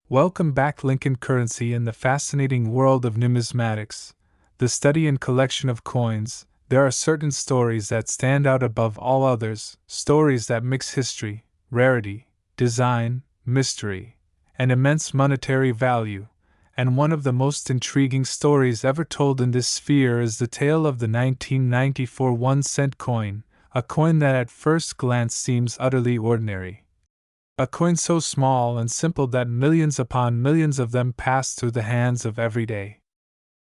Welcome back, Lincoln Currency, in the fascinating world of numismatics, the study and collection of coins. There are certain stories that stand out above all others, stories that mix history, rarity, design, mystery, and immense monetary value, and one of the most intriguing stories ever told in this sphere is the tale of the 1994 1-cent coin, a coin that at first glance seems utterly ordinary. A coin so small and simple that millions upon millions of them pass through the hands of everyday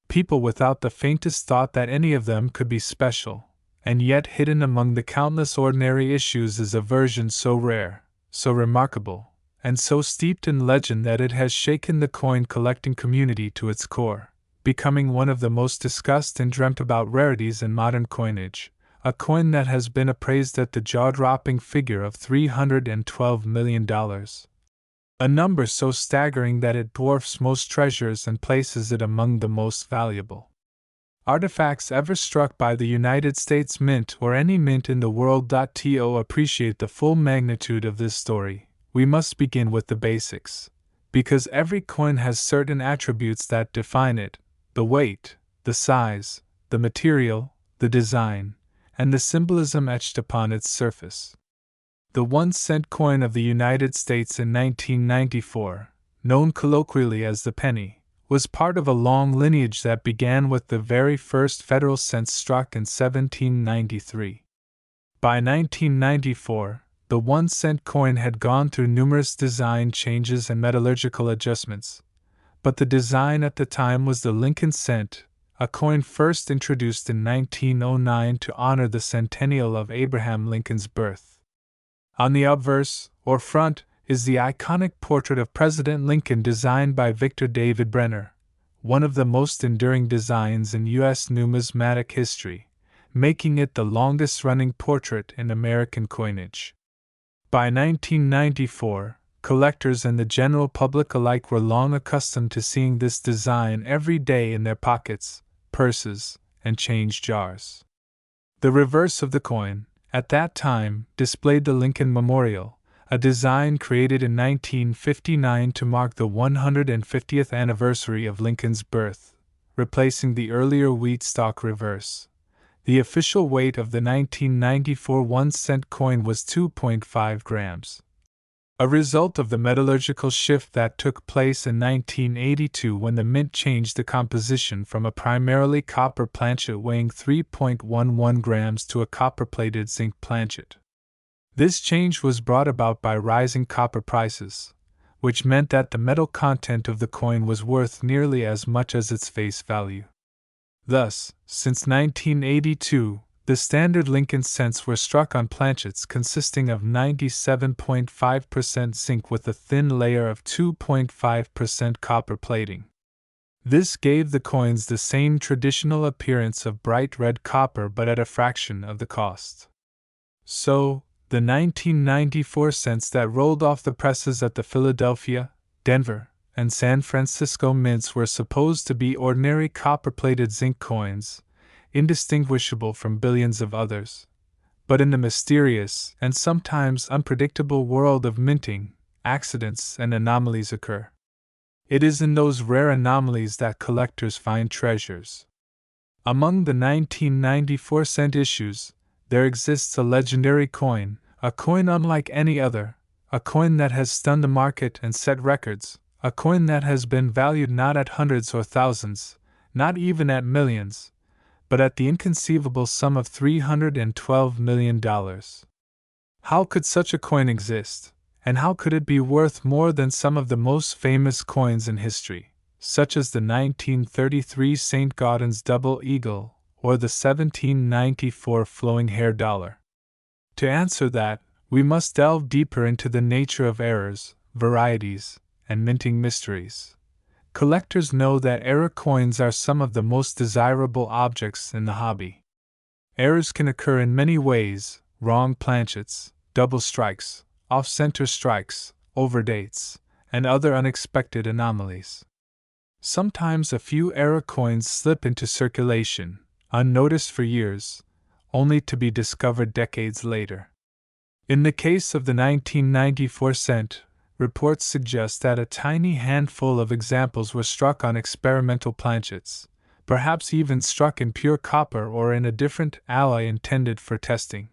people without the faintest thought that any of them could be special, and yet hidden among the countless ordinary issues is a version so rare, so remarkable, and so steeped in legend that it has shaken the coin collecting community to its core, becoming one of the most discussed and dreamt about rarities in modern coinage. A coin that has been appraised at the jaw-dropping figure of $312 million. A number so staggering that it dwarfs most treasures and places it among the most valuable artifacts ever struck by the United States Mint or any mint in the world. To appreciate the full magnitude of this story, we must begin with the basics, because every coin has certain attributes that define it: the weight, the size, the material, the design, and the symbolism etched upon its surface. The 1-cent coin of the United States in 1994, known colloquially as the penny, was part of a long lineage that began with the very first federal cents struck in 1793. By 1994, the 1-cent coin had gone through numerous design changes and metallurgical adjustments, but the design at the time was the Lincoln cent, a coin first introduced in 1909 to honor the centennial of Abraham Lincoln's birth. On the obverse, or front, is the iconic portrait of President Lincoln designed by Victor David Brenner, one of the most enduring designs in U.S. numismatic history, making it the longest-running portrait in American coinage. By 1994, collectors and the general public alike were long accustomed to seeing this design every day in their pockets, purses, and change jars. The reverse of the coin, at that time, displayed the Lincoln Memorial, a design created in 1959 to mark the 150th anniversary of Lincoln's birth, replacing the earlier wheat stock reverse. The official weight of the 1994 1-cent coin was 2.5 grams. A result of the metallurgical shift that took place in 1982 when the mint changed the composition from a primarily copper planchet weighing 3.11 grams to a copper-plated zinc planchet. This change was brought about by rising copper prices, which meant that the metal content of the coin was worth nearly as much as its face value. Thus, since 1982, the standard Lincoln cents were struck on planchets consisting of 97.5% zinc with a thin layer of 2.5% copper plating. This gave the coins the same traditional appearance of bright red copper but at a fraction of the cost. So, the 1994 cents that rolled off the presses at the Philadelphia, Denver, and San Francisco mints were supposed to be ordinary copper-plated zinc coins, indistinguishable from billions of others. But in the mysterious and sometimes unpredictable world of minting, accidents and anomalies occur. It is in those rare anomalies that collectors find treasures. Among the 1994 cent issues, there exists a legendary coin, a coin unlike any other, a coin that has stunned the market and set records, a coin that has been valued not at hundreds or thousands, not even at millions, but at the inconceivable sum of $312 million. How could such a coin exist, and how could it be worth more than some of the most famous coins in history, such as the 1933 St. Gaudens double eagle or the 1794 flowing hair dollar? To answer that, we must delve deeper into the nature of errors, varieties, and minting mysteries. Collectors know that error coins are some of the most desirable objects in the hobby. Errors can occur in many ways: wrong planchets, double strikes, off-center strikes, overdates, and other unexpected anomalies. Sometimes a few error coins slip into circulation, unnoticed for years, only to be discovered decades later. In the case of the 1994 cent, Reports suggest that a tiny handful of examples were struck on experimental planchets, perhaps even struck in pure copper or in a different alloy intended for testing.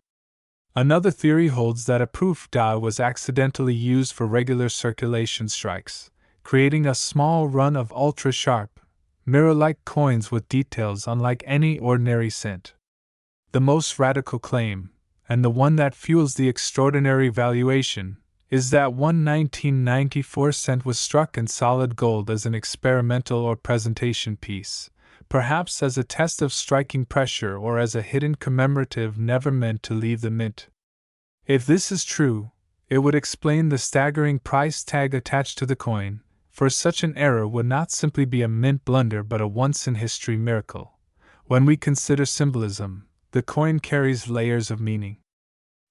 Another theory holds that a proof die was accidentally used for regular circulation strikes, creating a small run of ultra-sharp, mirror-like coins with details unlike any ordinary cent. The most radical claim, and the one that fuels the extraordinary valuation, is that one 1994 cent was struck in solid gold as an experimental or presentation piece, perhaps as a test of striking pressure or as a hidden commemorative never meant to leave the mint. If this is true, it would explain the staggering price tag attached to the coin, for such an error would not simply be a mint blunder but a once-in-history miracle. When we consider symbolism, the coin carries layers of meaning.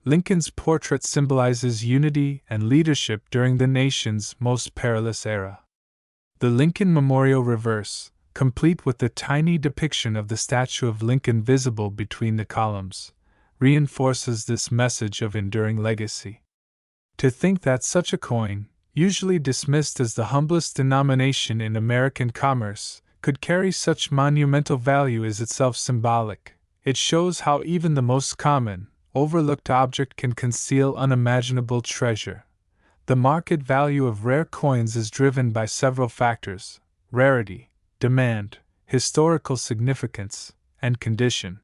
Lincoln's portrait symbolizes unity and leadership during the nation's most perilous era. The Lincoln Memorial reverse, complete with the tiny depiction of the statue of Lincoln visible between the columns, reinforces this message of enduring legacy. To think that such a coin, usually dismissed as the humblest denomination in American commerce, could carry such monumental value is itself symbolic. It shows how even the most common, overlooked object can conceal unimaginable treasure. The market value of rare coins is driven by several factors: rarity, demand, historical significance, and condition.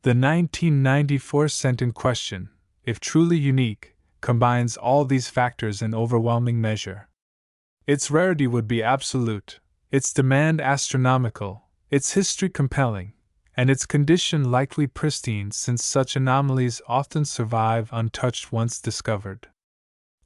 The 1994 cent in question, if truly unique, combines all these factors in overwhelming measure. Its rarity would be absolute, its demand astronomical, its history compelling, and its condition likely pristine, since such anomalies often survive untouched once discovered.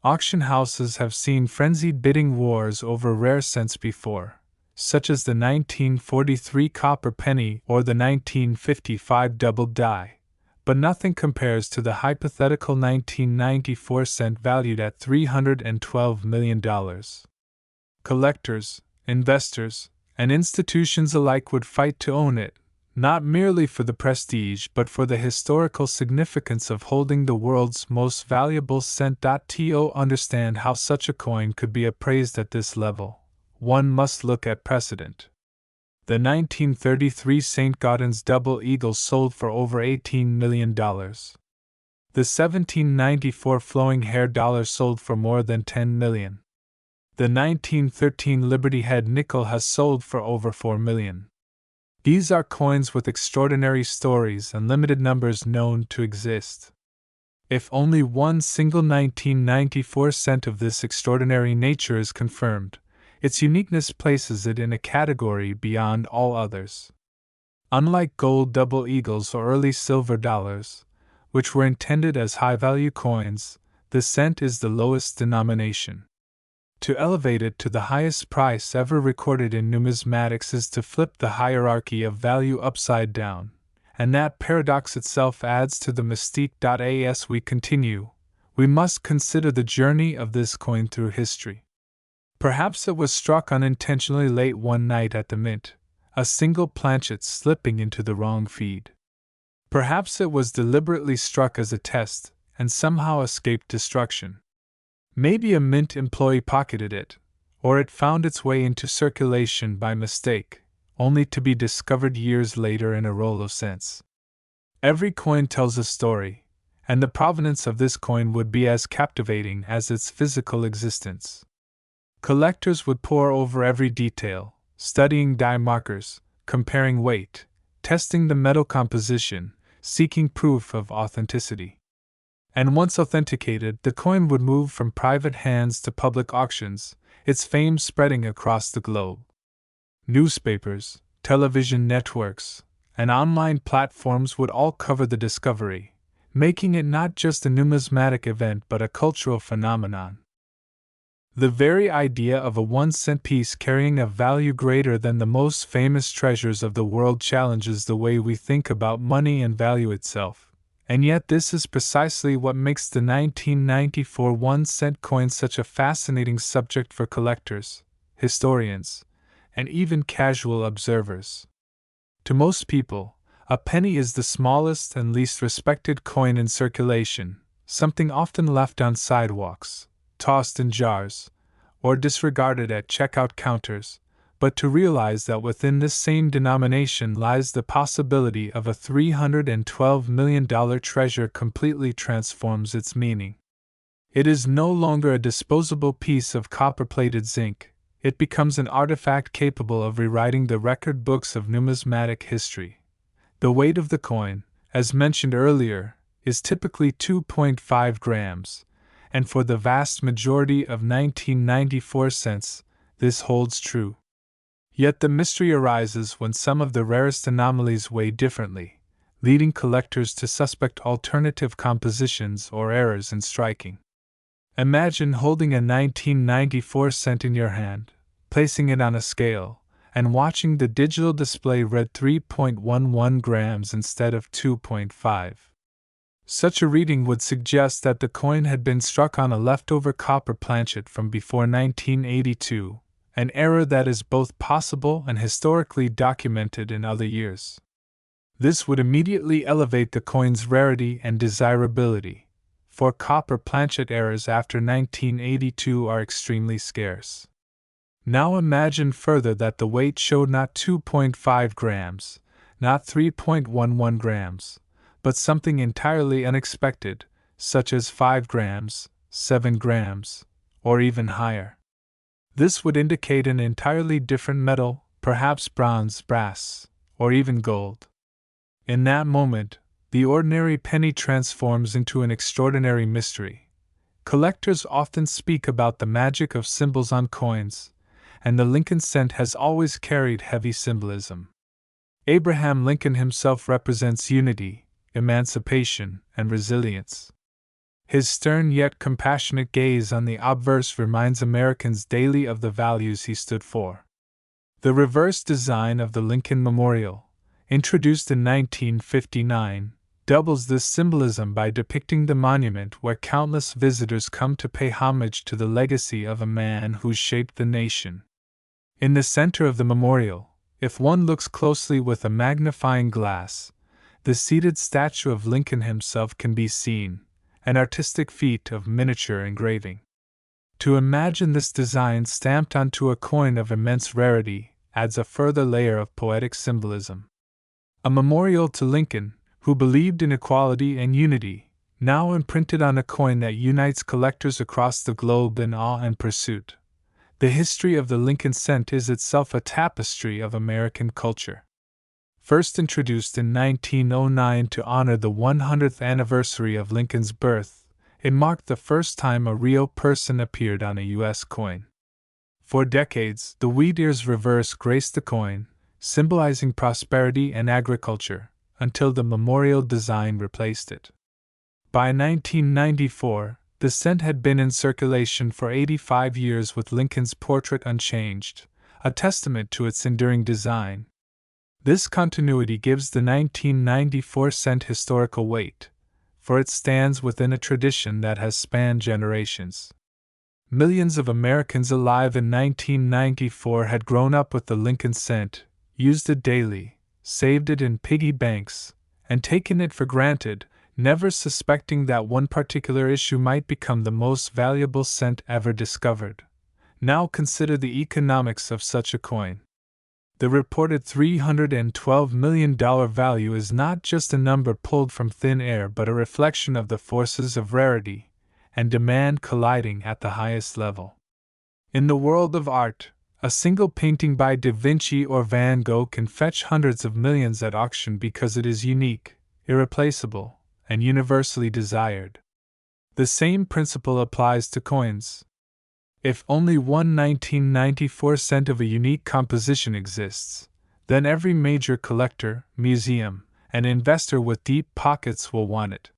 Auction houses have seen frenzied bidding wars over rare cents before, such as the 1943 copper penny or the 1955 double die, but nothing compares to the hypothetical 1994 cent valued at $312 million. Collectors, investors, and institutions alike would fight to own it, not merely for the prestige but for the historical significance of holding the world's most valuable cent. To understand how such a coin could be appraised at this level, one must look at precedent. The 1933 St. Gaudens double eagle sold for over $18 million. The 1794 flowing hair dollar sold for more than $10 million. The 1913 Liberty Head nickel has sold for over $4 million. These are coins with extraordinary stories and limited numbers known to exist. If only one single 1994 cent of this extraordinary nature is confirmed, its uniqueness places it in a category beyond all others. Unlike gold double eagles or early silver dollars, which were intended as high-value coins, the cent is the lowest denomination. To elevate it to the highest price ever recorded in numismatics is to flip the hierarchy of value upside down, and that paradox itself adds to the mystique. As we continue, we must consider the journey of this coin through history. Perhaps it was struck unintentionally late one night at the mint, a single planchet slipping into the wrong feed. Perhaps it was deliberately struck as a test, and somehow escaped destruction. Maybe a mint employee pocketed it, or it found its way into circulation by mistake, only to be discovered years later in a roll of cents. Every coin tells a story, and the provenance of this coin would be as captivating as its physical existence. Collectors would pore over every detail, studying die markers, comparing weight, testing the metal composition, seeking proof of authenticity. And once authenticated, the coin would move from private hands to public auctions, its fame spreading across the globe. Newspapers, television networks, and online platforms would all cover the discovery, making it not just a numismatic event but a cultural phenomenon. The very idea of a 1-cent piece carrying a value greater than the most famous treasures of the world challenges the way we think about money and value itself. And yet this is precisely what makes the 1994 1-cent coin such a fascinating subject for collectors, historians, and even casual observers. To most people, a penny is the smallest and least respected coin in circulation, something often left on sidewalks, tossed in jars, or disregarded at checkout counters, but to realize that within this same denomination lies the possibility of a $312 million treasure completely transforms its meaning. It is no longer a disposable piece of copper-plated zinc, it becomes an artifact capable of rewriting the record books of numismatic history. The weight of the coin, as mentioned earlier, is typically 2.5 grams, and for the vast majority of 1994 cents, this holds true. Yet the mystery arises when some of the rarest anomalies weigh differently, leading collectors to suspect alternative compositions or errors in striking. Imagine holding a 1994 cent in your hand, placing it on a scale, and watching the digital display read 3.11 grams instead of 2.5. Such a reading would suggest that the coin had been struck on a leftover copper planchet from before 1982, an error that is both possible and historically documented in other years. This would immediately elevate the coin's rarity and desirability, for copper planchet errors after 1982 are extremely scarce. Now imagine further that the weight showed not 2.5 grams, not 3.11 grams, but something entirely unexpected, such as 5 grams, 7 grams, or even higher. This would indicate an entirely different metal, perhaps bronze, brass, or even gold. In that moment, the ordinary penny transforms into an extraordinary mystery. Collectors often speak about the magic of symbols on coins, and the Lincoln cent has always carried heavy symbolism. Abraham Lincoln himself represents unity, emancipation, and resilience. His stern yet compassionate gaze on the obverse reminds Americans daily of the values he stood for. The reverse design of the Lincoln Memorial, introduced in 1959, doubles this symbolism by depicting the monument where countless visitors come to pay homage to the legacy of a man who shaped the nation. In the center of the memorial, if one looks closely with a magnifying glass, the seated statue of Lincoln himself can be seen, an artistic feat of miniature engraving. To imagine this design stamped onto a coin of immense rarity adds a further layer of poetic symbolism. A memorial to Lincoln, who believed in equality and unity, now imprinted on a coin that unites collectors across the globe in awe and pursuit. The history of the Lincoln cent is itself a tapestry of American culture. First introduced in 1909 to honor the 100th anniversary of Lincoln's birth, it marked the first time a real person appeared on a U.S. coin. For decades, the wheat ears reverse graced the coin, symbolizing prosperity and agriculture, until the memorial design replaced it. By 1994, the cent had been in circulation for 85 years with Lincoln's portrait unchanged, a testament to its enduring design. This continuity gives the 1994 cent historical weight, for it stands within a tradition that has spanned generations. Millions of Americans alive in 1994 had grown up with the Lincoln cent, used it daily, saved it in piggy banks, and taken it for granted, never suspecting that one particular issue might become the most valuable cent ever discovered. Now consider the economics of such a coin. The reported $312 million value is not just a number pulled from thin air but a reflection of the forces of rarity and demand colliding at the highest level. In the world of art, a single painting by Da Vinci or Van Gogh can fetch hundreds of millions at auction because it is unique, irreplaceable, and universally desired. The same principle applies to coins. If only one 1994 cent of a unique composition exists, then every major collector, museum, and investor with deep pockets will want it.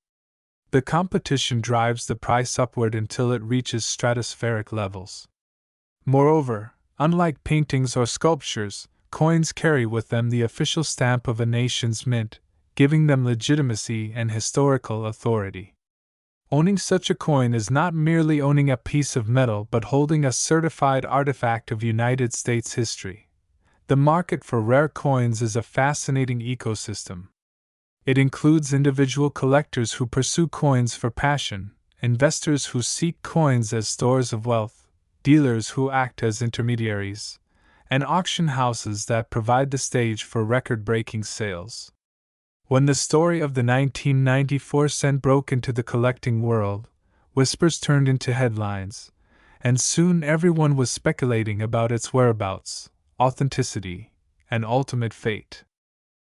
The competition drives the price upward until it reaches stratospheric levels. Moreover, unlike paintings or sculptures, coins carry with them the official stamp of a nation's mint, giving them legitimacy and historical authority. Owning such a coin is not merely owning a piece of metal but holding a certified artifact of United States history. The market for rare coins is a fascinating ecosystem. It includes individual collectors who pursue coins for passion, investors who seek coins as stores of wealth, dealers who act as intermediaries, and auction houses that provide the stage for record-breaking sales. When the story of the 1994 cent broke into the collecting world, whispers turned into headlines, and soon everyone was speculating about its whereabouts, authenticity, and ultimate fate.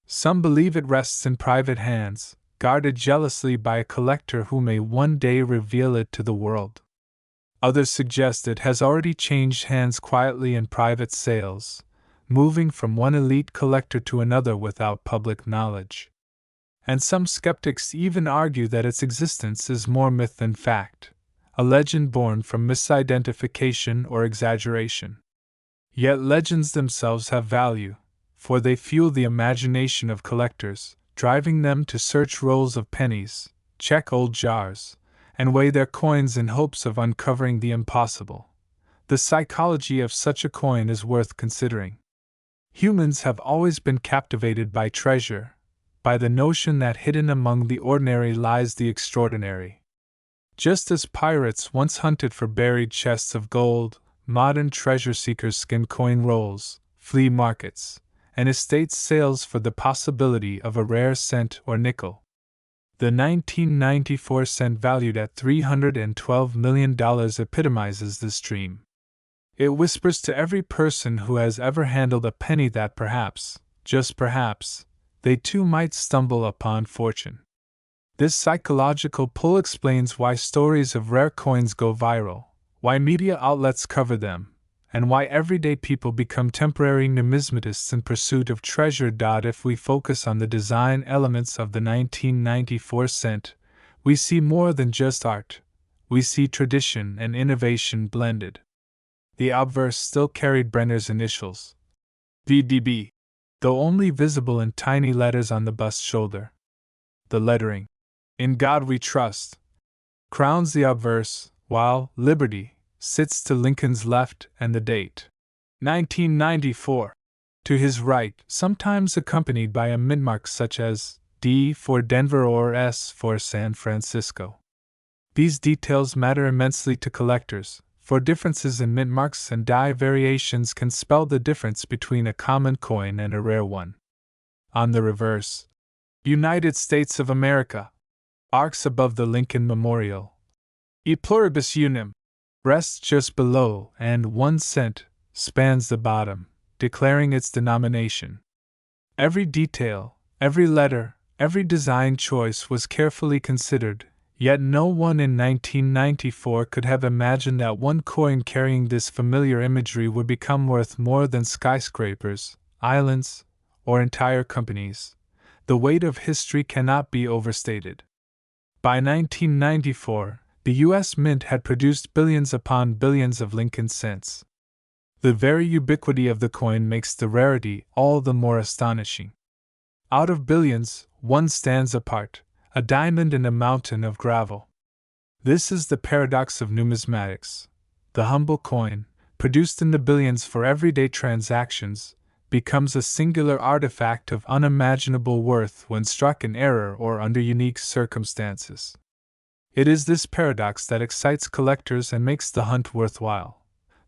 Some believe it rests in private hands, guarded jealously by a collector who may one day reveal it to the world. Others suggest it has already changed hands quietly in private sales, moving from one elite collector to another without public knowledge. And some skeptics even argue that its existence is more myth than fact, a legend born from misidentification or exaggeration. Yet legends themselves have value, for they fuel the imagination of collectors, driving them to search rolls of pennies, check old jars, and weigh their coins in hopes of uncovering the impossible. The psychology of such a coin is worth considering. Humans have always been captivated by treasure, by the notion that hidden among the ordinary lies the extraordinary. Just as pirates once hunted for buried chests of gold, modern treasure seekers skim coin rolls, flea markets, and estate sales for the possibility of a rare cent or nickel. The 1994 cent valued at $312 million epitomizes this dream. It whispers to every person who has ever handled a penny that perhaps, just perhaps, they too might stumble upon fortune. This psychological pull explains why stories of rare coins go viral, why media outlets cover them, and why everyday people become temporary numismatists in pursuit of treasure. If we focus on the design elements of the 1994 cent, we see more than just art, we see tradition and innovation blended. The obverse still carried Brenner's initials, VDB, though only visible in tiny letters on the bust shoulder. The lettering, "In God We Trust," crowns the obverse, while Liberty sits to Lincoln's left and the date, 1994, to his right, sometimes accompanied by a mintmark such as D for Denver or S for San Francisco. These details matter immensely to collectors, for differences in mintmarks and die variations can spell the difference between a common coin and a rare one. On the reverse, United States of America arcs above the Lincoln Memorial. E pluribus unum rests just below, and 1 cent spans the bottom, declaring its denomination. Every detail, every letter, every design choice was carefully considered, yet no one in 1994 could have imagined that one coin carrying this familiar imagery would become worth more than skyscrapers, islands, or entire companies. The weight of history cannot be overstated. By 1994, the U.S. Mint had produced billions upon billions of Lincoln cents. The very ubiquity of the coin makes the rarity all the more astonishing. Out of billions, one stands apart, a diamond in a mountain of gravel. This is the paradox of numismatics. The humble coin, produced in the billions for everyday transactions, becomes a singular artifact of unimaginable worth when struck in error or under unique circumstances. It is this paradox that excites collectors and makes the hunt worthwhile.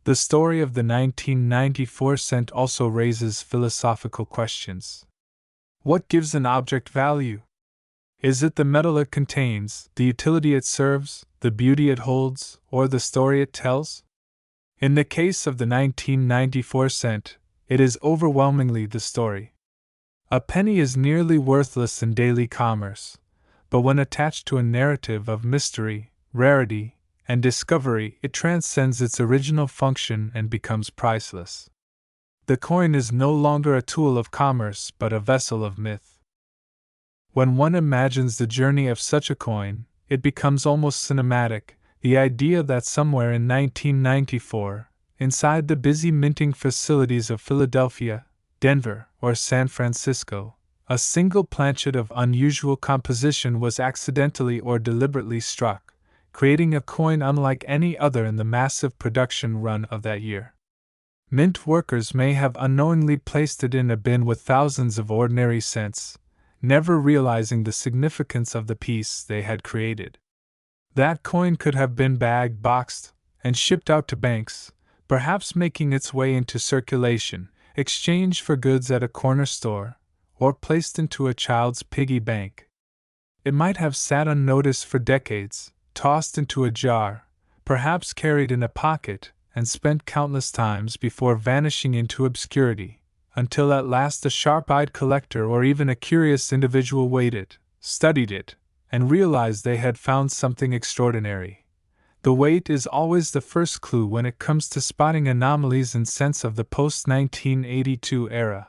The story of the 1994 cent also raises philosophical questions. What gives an object value? Is it the metal it contains, the utility it serves, the beauty it holds, or the story it tells? In the case of the 1994 cent, it is overwhelmingly the story. A penny is nearly worthless in daily commerce, but when attached to a narrative of mystery, rarity, and discovery, it transcends its original function and becomes priceless. The coin is no longer a tool of commerce but a vessel of myth. When one imagines the journey of such a coin, it becomes almost cinematic, the idea that somewhere in 1994, inside the busy minting facilities of Philadelphia, Denver, or San Francisco, a single planchet of unusual composition was accidentally or deliberately struck, creating a coin unlike any other in the massive production run of that year. Mint workers may have unknowingly placed it in a bin with thousands of ordinary cents, never realizing the significance of the piece they had created. That coin could have been bagged, boxed, and shipped out to banks, perhaps making its way into circulation, exchanged for goods at a corner store, or placed into a child's piggy bank. It might have sat unnoticed for decades, tossed into a jar, perhaps carried in a pocket, and spent countless times before vanishing into obscurity, until at last a sharp-eyed collector or even a curious individual weighed it, studied it, and realized they had found something extraordinary. The weight is always the first clue when it comes to spotting anomalies in sense of the post-1982 era.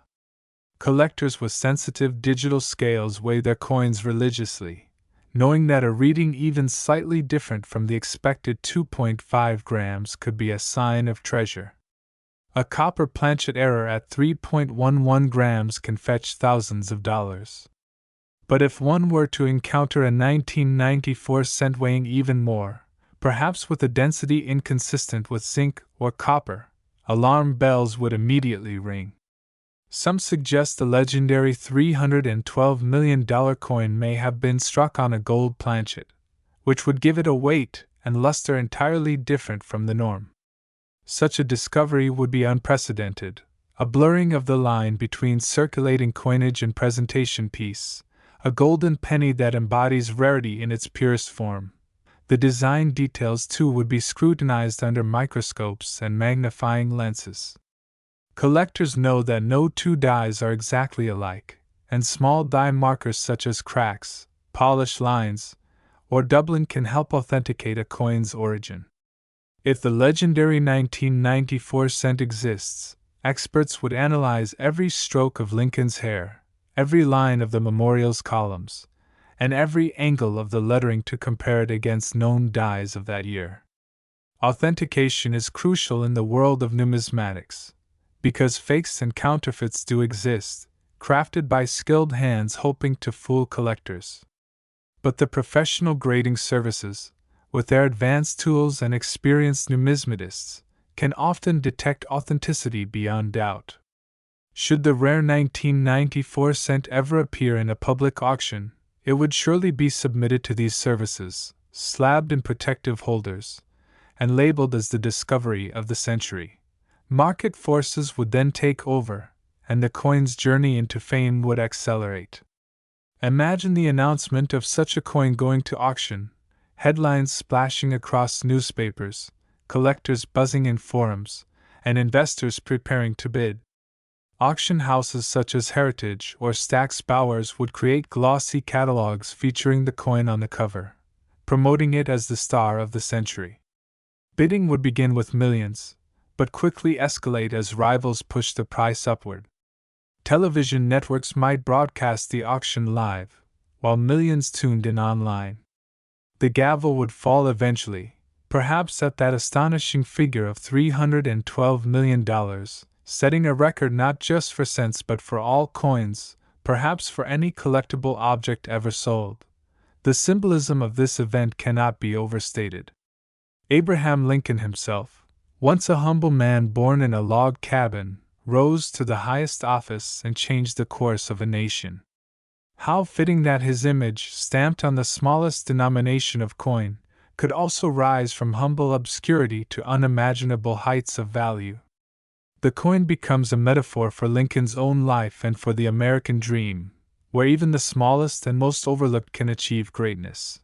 Collectors with sensitive digital scales weigh their coins religiously, knowing that a reading even slightly different from the expected 2.5 grams could be a sign of treasure. A copper planchet error at 3.11 grams can fetch thousands of dollars. But if one were to encounter a 1994 cent weighing even more, perhaps with a density inconsistent with zinc or copper, alarm bells would immediately ring. Some suggest the legendary $312 million coin may have been struck on a gold planchet, which would give it a weight and luster entirely different from the norm. Such a discovery would be unprecedented, a blurring of the line between circulating coinage and presentation piece, a golden penny that embodies rarity in its purest form. The design details, too, would be scrutinized under microscopes and magnifying lenses. Collectors know that no two dies are exactly alike, and small die markers such as cracks, polished lines, or doubling can help authenticate a coin's origin. If the legendary 1994 cent exists, experts would analyze every stroke of Lincoln's hair, every line of the memorial's columns, and every angle of the lettering to compare it against known dies of that year. Authentication is crucial in the world of numismatics, because fakes and counterfeits do exist, crafted by skilled hands hoping to fool collectors. But the professional grading services, with their advanced tools and experienced numismatists, can often detect authenticity beyond doubt. Should the rare 1994 cent ever appear in a public auction, it would surely be submitted to these services, slabbed in protective holders, and labeled as the discovery of the century. Market forces would then take over, and the coin's journey into fame would accelerate. Imagine the announcement of such a coin going to auction, headlines splashing across newspapers, collectors buzzing in forums, and investors preparing to bid. Auction houses such as Heritage or Stack's Bowers would create glossy catalogs featuring the coin on the cover, promoting it as the star of the century. Bidding would begin with millions, but quickly escalate as rivals pushed the price upward. Television networks might broadcast the auction live, while millions tuned in online. The gavel would fall eventually, perhaps at that astonishing figure of $312 million, setting a record not just for cents but for all coins, perhaps for any collectible object ever sold. The symbolism of this event cannot be overstated. Abraham Lincoln himself, once a humble man born in a log cabin, rose to the highest office and changed the course of a nation. How fitting that his image, stamped on the smallest denomination of coin, could also rise from humble obscurity to unimaginable heights of value. The coin becomes a metaphor for Lincoln's own life and for the American dream, where even the smallest and most overlooked can achieve greatness.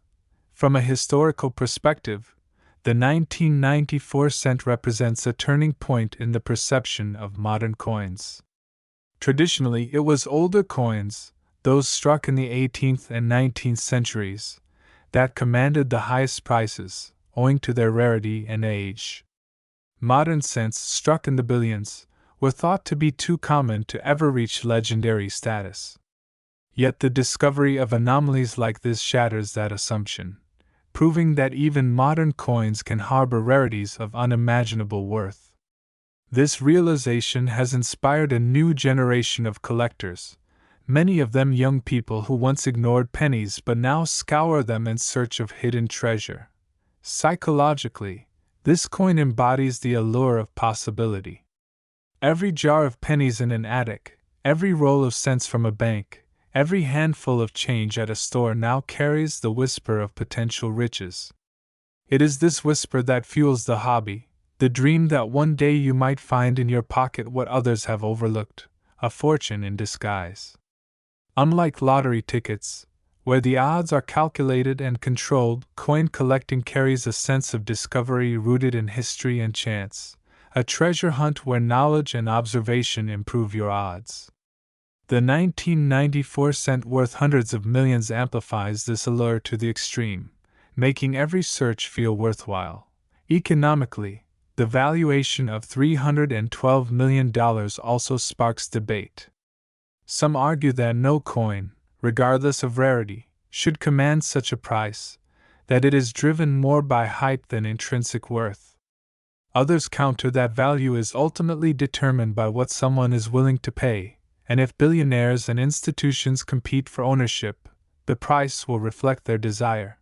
From a historical perspective, the 1994 cent represents a turning point in the perception of modern coins. Traditionally, it was older coins, those struck in the 18th and 19th centuries, that commanded the highest prices, owing to their rarity and age. Modern cents, struck in the billions, were thought to be too common to ever reach legendary status. Yet the discovery of anomalies like this shatters that assumption, proving that even modern coins can harbor rarities of unimaginable worth. This realization has inspired a new generation of collectors, many of them young people who once ignored pennies but now scour them in search of hidden treasure. Psychologically, this coin embodies the allure of possibility. Every jar of pennies in an attic, every roll of cents from a bank, every handful of change at a store now carries the whisper of potential riches. It is this whisper that fuels the hobby, the dream that one day you might find in your pocket what others have overlooked, a fortune in disguise. Unlike lottery tickets, where the odds are calculated and controlled, coin collecting carries a sense of discovery rooted in history and chance, a treasure hunt where knowledge and observation improve your odds. The 1994 cent worth hundreds of millions amplifies this allure to the extreme, making every search feel worthwhile. Economically, the valuation of $312 million also sparks debate. Some argue that no coin, regardless of rarity, should command such a price, that it is driven more by height than intrinsic worth. Others counter that value is ultimately determined by what someone is willing to pay, and if billionaires and institutions compete for ownership, the price will reflect their desire.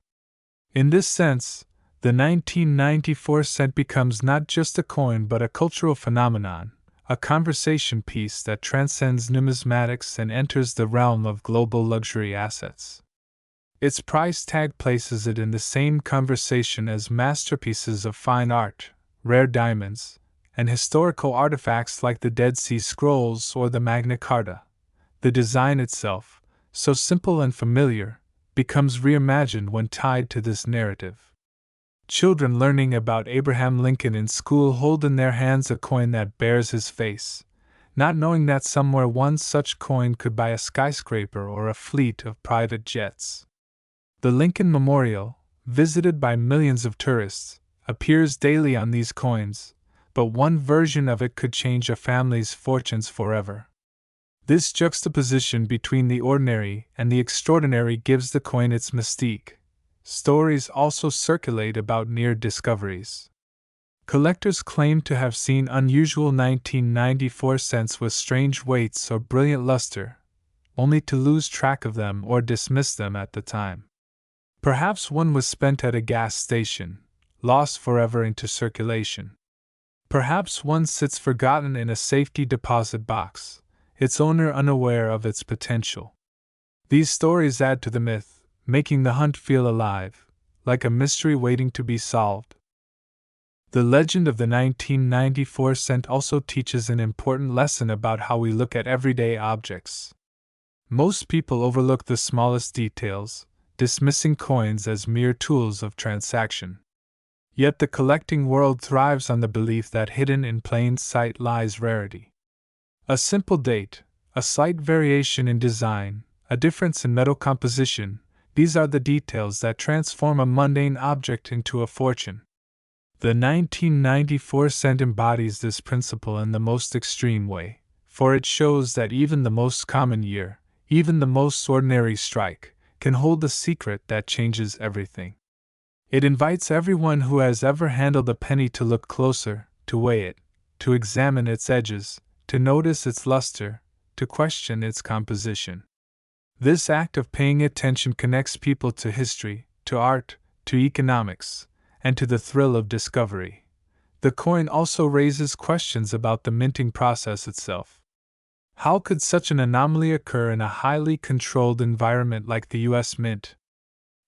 In this sense, the 1994 cent becomes not just a coin but a cultural phenomenon, a conversation piece that transcends numismatics and enters the realm of global luxury assets. Its price tag places it in the same conversation as masterpieces of fine art, rare diamonds, and historical artifacts like the Dead Sea Scrolls or the Magna Carta. The design itself, so simple and familiar, becomes reimagined when tied to this narrative. Children learning about Abraham Lincoln in school hold in their hands a coin that bears his face, not knowing that somewhere one such coin could buy a skyscraper or a fleet of private jets. The Lincoln Memorial, visited by millions of tourists, appears daily on these coins, but one version of it could change a family's fortunes forever. This juxtaposition between the ordinary and the extraordinary gives the coin its mystique. Stories also circulate about near discoveries. Collectors claim to have seen unusual 1994 cents with strange weights or brilliant luster, only to lose track of them or dismiss them at the time. Perhaps one was spent at a gas station, lost forever into circulation. Perhaps one sits forgotten in a safety deposit box, its owner unaware of its potential. These stories add to the myth, making the hunt feel alive, like a mystery waiting to be solved. The legend of the 1994 cent also teaches an important lesson about how we look at everyday objects. Most people overlook the smallest details, dismissing coins as mere tools of transaction. Yet the collecting world thrives on the belief that hidden in plain sight lies rarity. A simple date, a slight variation in design, a difference in metal composition, these are the details that transform a mundane object into a fortune. The 1994 cent embodies this principle in the most extreme way, for it shows that even the most common year, even the most ordinary strike, can hold a secret that changes everything. It invites everyone who has ever handled a penny to look closer, to weigh it, to examine its edges, to notice its luster, to question its composition. This act of paying attention connects people to history, to art, to economics, and to the thrill of discovery. The coin also raises questions about the minting process itself. How could such an anomaly occur in a highly controlled environment like the U.S. Mint?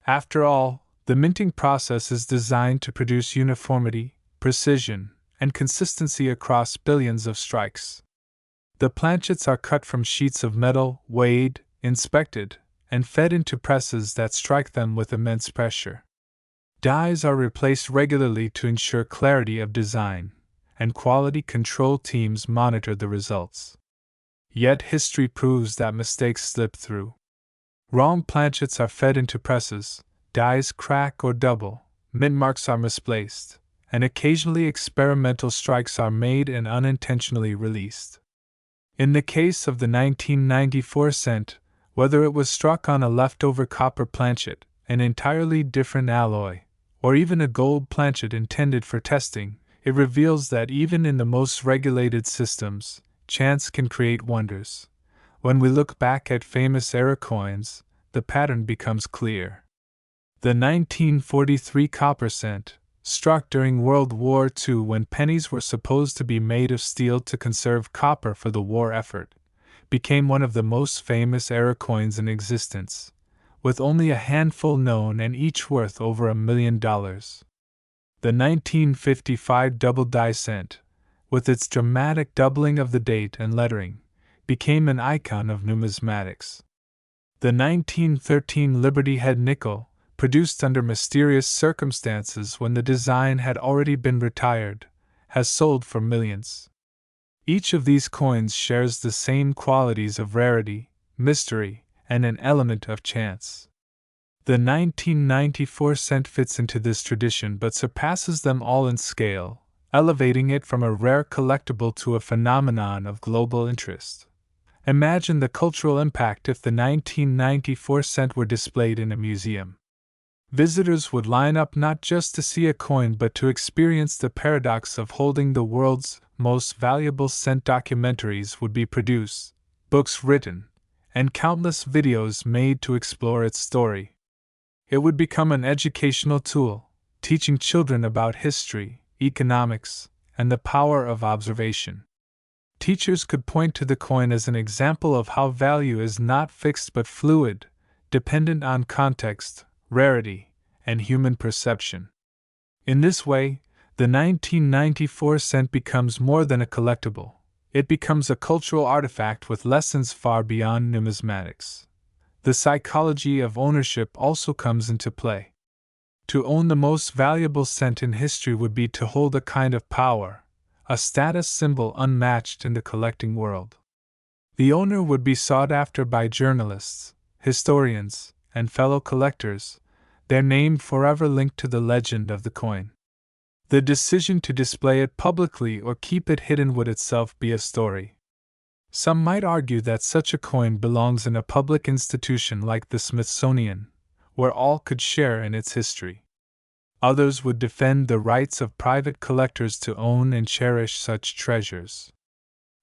After all, the minting process is designed to produce uniformity, precision, and consistency across billions of strikes. The planchets are cut from sheets of metal, weighed, inspected, and fed into presses that strike them with immense pressure. Dies are replaced regularly to ensure clarity of design, and quality control teams monitor the results. Yet history proves that mistakes slip through. Wrong planchets are fed into presses, dies crack or double, mint marks are misplaced, and occasionally experimental strikes are made and unintentionally released. In the case of the 1994 cent, whether it was struck on a leftover copper planchet, an entirely different alloy, or even a gold planchet intended for testing, it reveals that even in the most regulated systems, chance can create wonders. When we look back at famous era coins, the pattern becomes clear. The 1943 copper cent, struck during World War II when pennies were supposed to be made of steel to conserve copper for the war effort, became one of the most famous era coins in existence, with only a handful known and each worth over $1 million. The 1955 double die cent, with its dramatic doubling of the date and lettering, became an icon of numismatics. The 1913 Liberty Head nickel, produced under mysterious circumstances when the design had already been retired, has sold for millions. Each of these coins shares the same qualities of rarity, mystery, and an element of chance. The 1994 cent fits into this tradition but surpasses them all in scale, elevating it from a rare collectible to a phenomenon of global interest. Imagine the cultural impact if the 1994 cent were displayed in a museum. Visitors would line up not just to see a coin but to experience the paradox of holding the world's most valuable cent. Documentaries would be produced, books written, and countless videos made to explore its story. It would become an educational tool, teaching children about history, economics, and the power of observation. Teachers could point to the coin as an example of how value is not fixed but fluid, dependent on context, rarity, and human perception. In this way, the 1994 cent becomes more than a collectible. It becomes a cultural artifact with lessons far beyond numismatics. The psychology of ownership also comes into play. To own the most valuable cent in history would be to hold a kind of power, a status symbol unmatched in the collecting world. The owner would be sought after by journalists, historians, and fellow collectors, their name forever linked to the legend of the coin. The decision to display it publicly or keep it hidden would itself be a story. Some might argue that such a coin belongs in a public institution like the Smithsonian, where all could share in its history. Others would defend the rights of private collectors to own and cherish such treasures.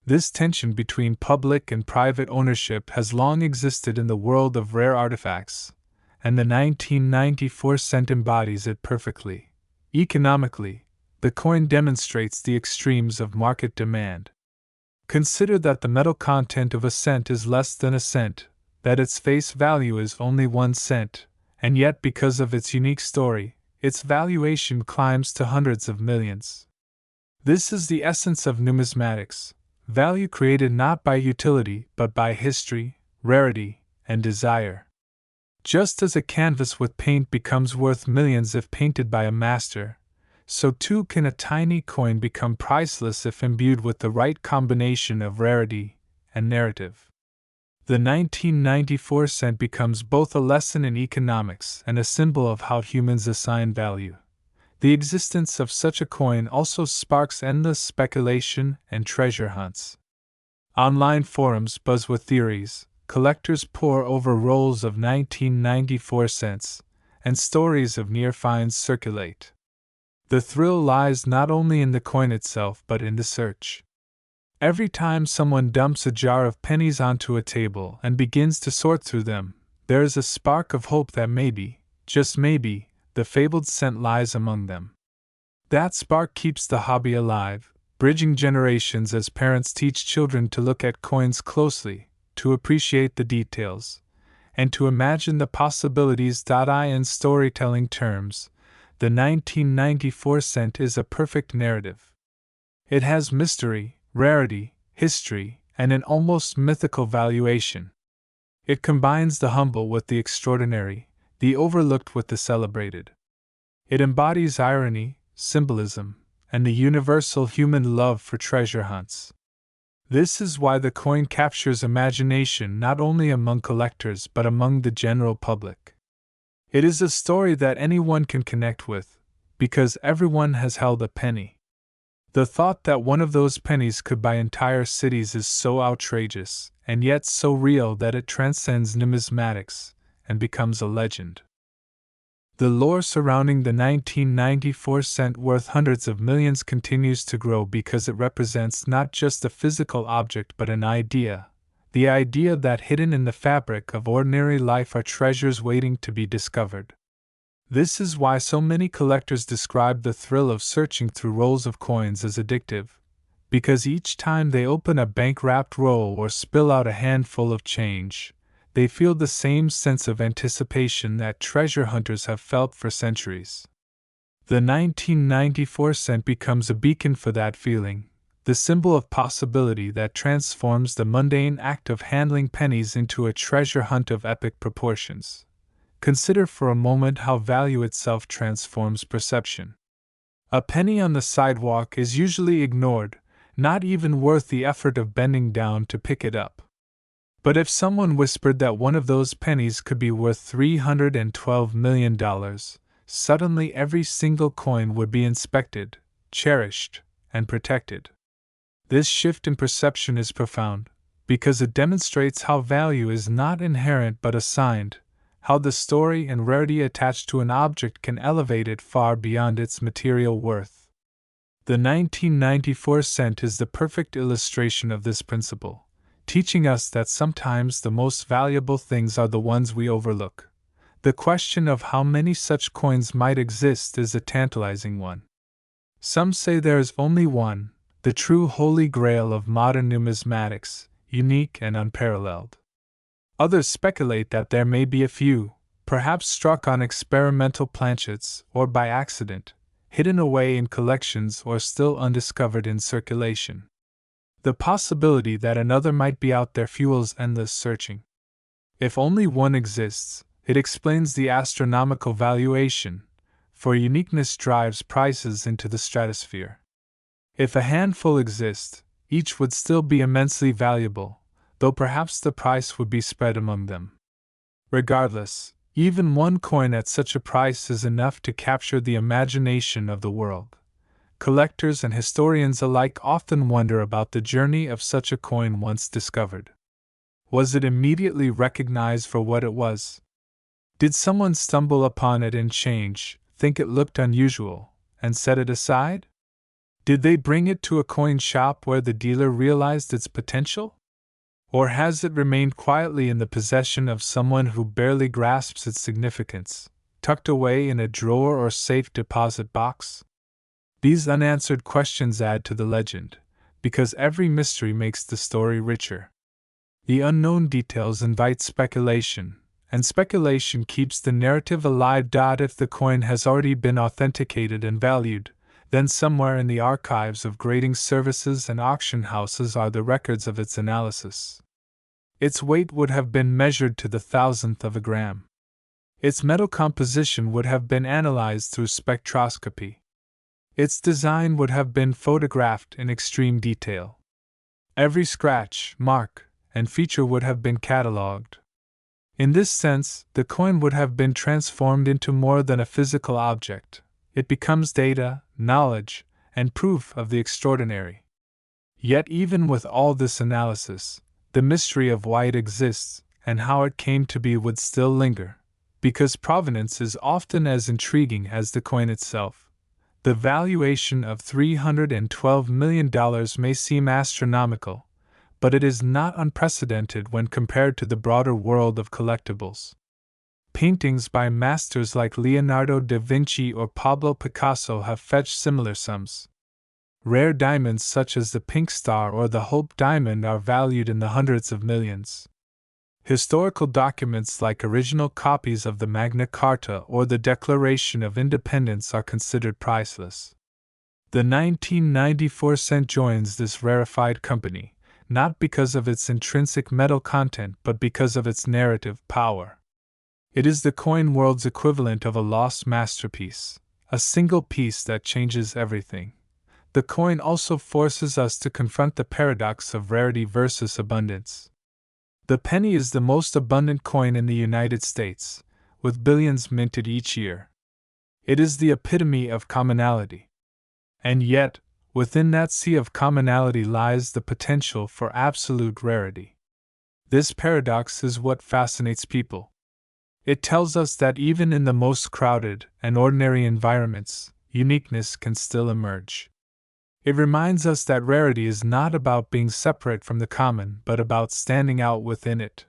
This tension between public and private ownership has long existed in the world of rare artifacts, and the 1994 cent embodies it perfectly. Economically, the coin demonstrates the extremes of market demand. Consider that the metal content of a cent is less than a cent, that its face value is only 1 cent, and yet because of its unique story, its valuation climbs to hundreds of millions. This is the essence of numismatics, value created not by utility but by history, rarity, and desire. Just as a canvas with paint becomes worth millions if painted by a master, so too can a tiny coin become priceless if imbued with the right combination of rarity and narrative. The 1994 cent becomes both a lesson in economics and a symbol of how humans assign value. The existence of such a coin also sparks endless speculation and treasure hunts. Online forums buzz with theories, collectors pore over rolls of 1994 cents, and stories of near finds circulate. The thrill lies not only in the coin itself but in the search. Every time someone dumps a jar of pennies onto a table and begins to sort through them, there is a spark of hope that maybe, just maybe, the fabled cent lies among them. That spark keeps the hobby alive, bridging generations as parents teach children to look at coins closely, to appreciate the details, and to imagine the possibilities. In storytelling terms, the 1994 cent is a perfect narrative. It has mystery, rarity, history, and an almost mythical valuation. It combines the humble with the extraordinary, the overlooked with the celebrated. It embodies irony, symbolism, and the universal human love for treasure hunts. This is why the coin captures imagination not only among collectors but among the general public. It is a story that anyone can connect with, because everyone has held a penny. The thought that one of those pennies could buy entire cities is so outrageous, and yet so real that it transcends numismatics and becomes a legend. The lore surrounding the 1994 cent worth hundreds of millions continues to grow because it represents not just a physical object but an idea, the idea that hidden in the fabric of ordinary life are treasures waiting to be discovered. This is why so many collectors describe the thrill of searching through rolls of coins as addictive, because each time they open a bank-wrapped roll or spill out a handful of change, they feel the same sense of anticipation that treasure hunters have felt for centuries. The 1994 cent becomes a beacon for that feeling, the symbol of possibility that transforms the mundane act of handling pennies into a treasure hunt of epic proportions. Consider for a moment how value itself transforms perception. A penny on the sidewalk is usually ignored, not even worth the effort of bending down to pick it up. But if someone whispered that one of those pennies could be worth $312 million, suddenly every single coin would be inspected, cherished, and protected. This shift in perception is profound, because it demonstrates how value is not inherent but assigned, how the story and rarity attached to an object can elevate it far beyond its material worth. The 1994 cent is the perfect illustration of this principle, teaching us that sometimes the most valuable things are the ones we overlook. The question of how many such coins might exist is a tantalizing one. Some say there is only one, the true holy grail of modern numismatics, unique and unparalleled. Others speculate that there may be a few, perhaps struck on experimental planchets or by accident, hidden away in collections or still undiscovered in circulation. The possibility that another might be out there fuels endless searching. If only one exists, it explains the astronomical valuation, for uniqueness drives prices into the stratosphere. If a handful exist, each would still be immensely valuable, though perhaps the price would be spread among them. Regardless, even one coin at such a price is enough to capture the imagination of the world. Collectors and historians alike often wonder about the journey of such a coin once discovered. Was it immediately recognized for what it was? Did someone stumble upon it and change, think it looked unusual, and set it aside? Did they bring it to a coin shop where the dealer realized its potential? Or has it remained quietly in the possession of someone who barely grasps its significance, tucked away in a drawer or safe deposit box? These unanswered questions add to the legend, because every mystery makes the story richer. The unknown details invite speculation, and speculation keeps the narrative alive. If the coin has already been authenticated and valued, then somewhere in the archives of grading services and auction houses are the records of its analysis. Its weight would have been measured to the thousandth of a gram. Its metal composition would have been analyzed through spectroscopy. Its design would have been photographed in extreme detail. Every scratch, mark, and feature would have been catalogued. In this sense, the coin would have been transformed into more than a physical object. It becomes data, knowledge, and proof of the extraordinary. Yet even with all this analysis, the mystery of why it exists and how it came to be would still linger, because provenance is often as intriguing as the coin itself. The valuation of $312 million may seem astronomical, but it is not unprecedented when compared to the broader world of collectibles. Paintings by masters like Leonardo da Vinci or Pablo Picasso have fetched similar sums. Rare diamonds such as the Pink Star or the Hope Diamond are valued in the hundreds of millions. Historical documents like original copies of the Magna Carta or the Declaration of Independence are considered priceless. The 1994 cent joins this rarefied company, not because of its intrinsic metal content but because of its narrative power. It is the coin world's equivalent of a lost masterpiece, a single piece that changes everything. The coin also forces us to confront the paradox of rarity versus abundance. The penny is the most abundant coin in the United States, with billions minted each year. It is the epitome of commonality. And yet, within that sea of commonality lies the potential for absolute rarity. This paradox is what fascinates people. It tells us that even in the most crowded and ordinary environments, uniqueness can still emerge. It reminds us that rarity is not about being separate from the common but about standing out within it.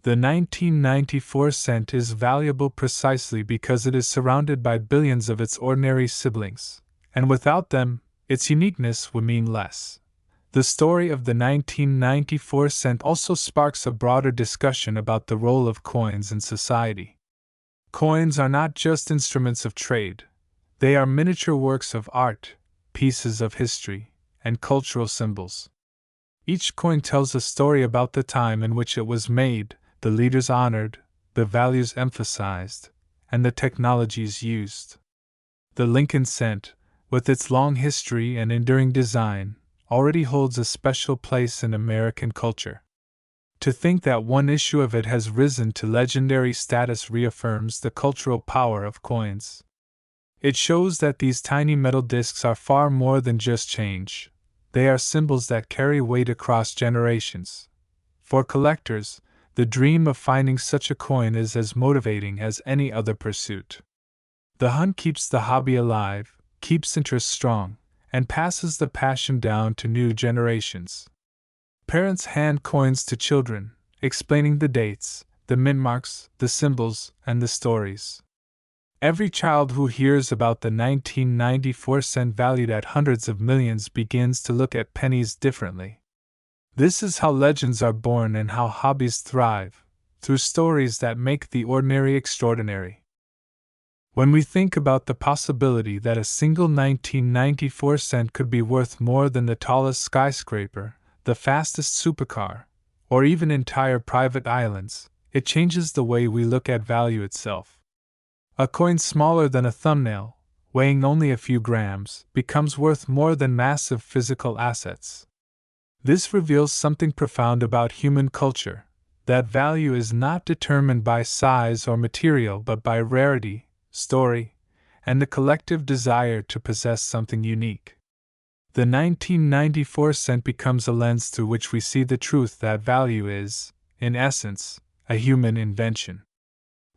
The 1994 cent is valuable precisely because it is surrounded by billions of its ordinary siblings, and without them, its uniqueness would mean less. The story of the 1994 cent also sparks a broader discussion about the role of coins in society. Coins are not just instruments of trade. They are miniature works of art, pieces of history, and cultural symbols. Each coin tells a story about the time in which it was made, the leaders honored, the values emphasized, and the technologies used. The Lincoln cent, with its long history and enduring design, already holds a special place in American culture. To think that one issue of it has risen to legendary status reaffirms the cultural power of coins. It shows that these tiny metal discs are far more than just change. They are symbols that carry weight across generations. For collectors, the dream of finding such a coin is as motivating as any other pursuit. The hunt keeps the hobby alive, keeps interest strong, and passes the passion down to new generations. Parents hand coins to children, explaining the dates, the mint marks, the symbols, and the stories. Every child who hears about the 1994 cent valued at hundreds of millions begins to look at pennies differently. This is how legends are born and how hobbies thrive, through stories that make the ordinary extraordinary. When we think about the possibility that a single 1994 cent could be worth more than the tallest skyscraper, the fastest supercar, or even entire private islands, it changes the way we look at value itself. A coin smaller than a thumbnail, weighing only a few grams, becomes worth more than massive physical assets. This reveals something profound about human culture, that value is not determined by size or material but by rarity, story, and the collective desire to possess something unique. The 1994 cent becomes a lens through which we see the truth that value is, in essence, a human invention.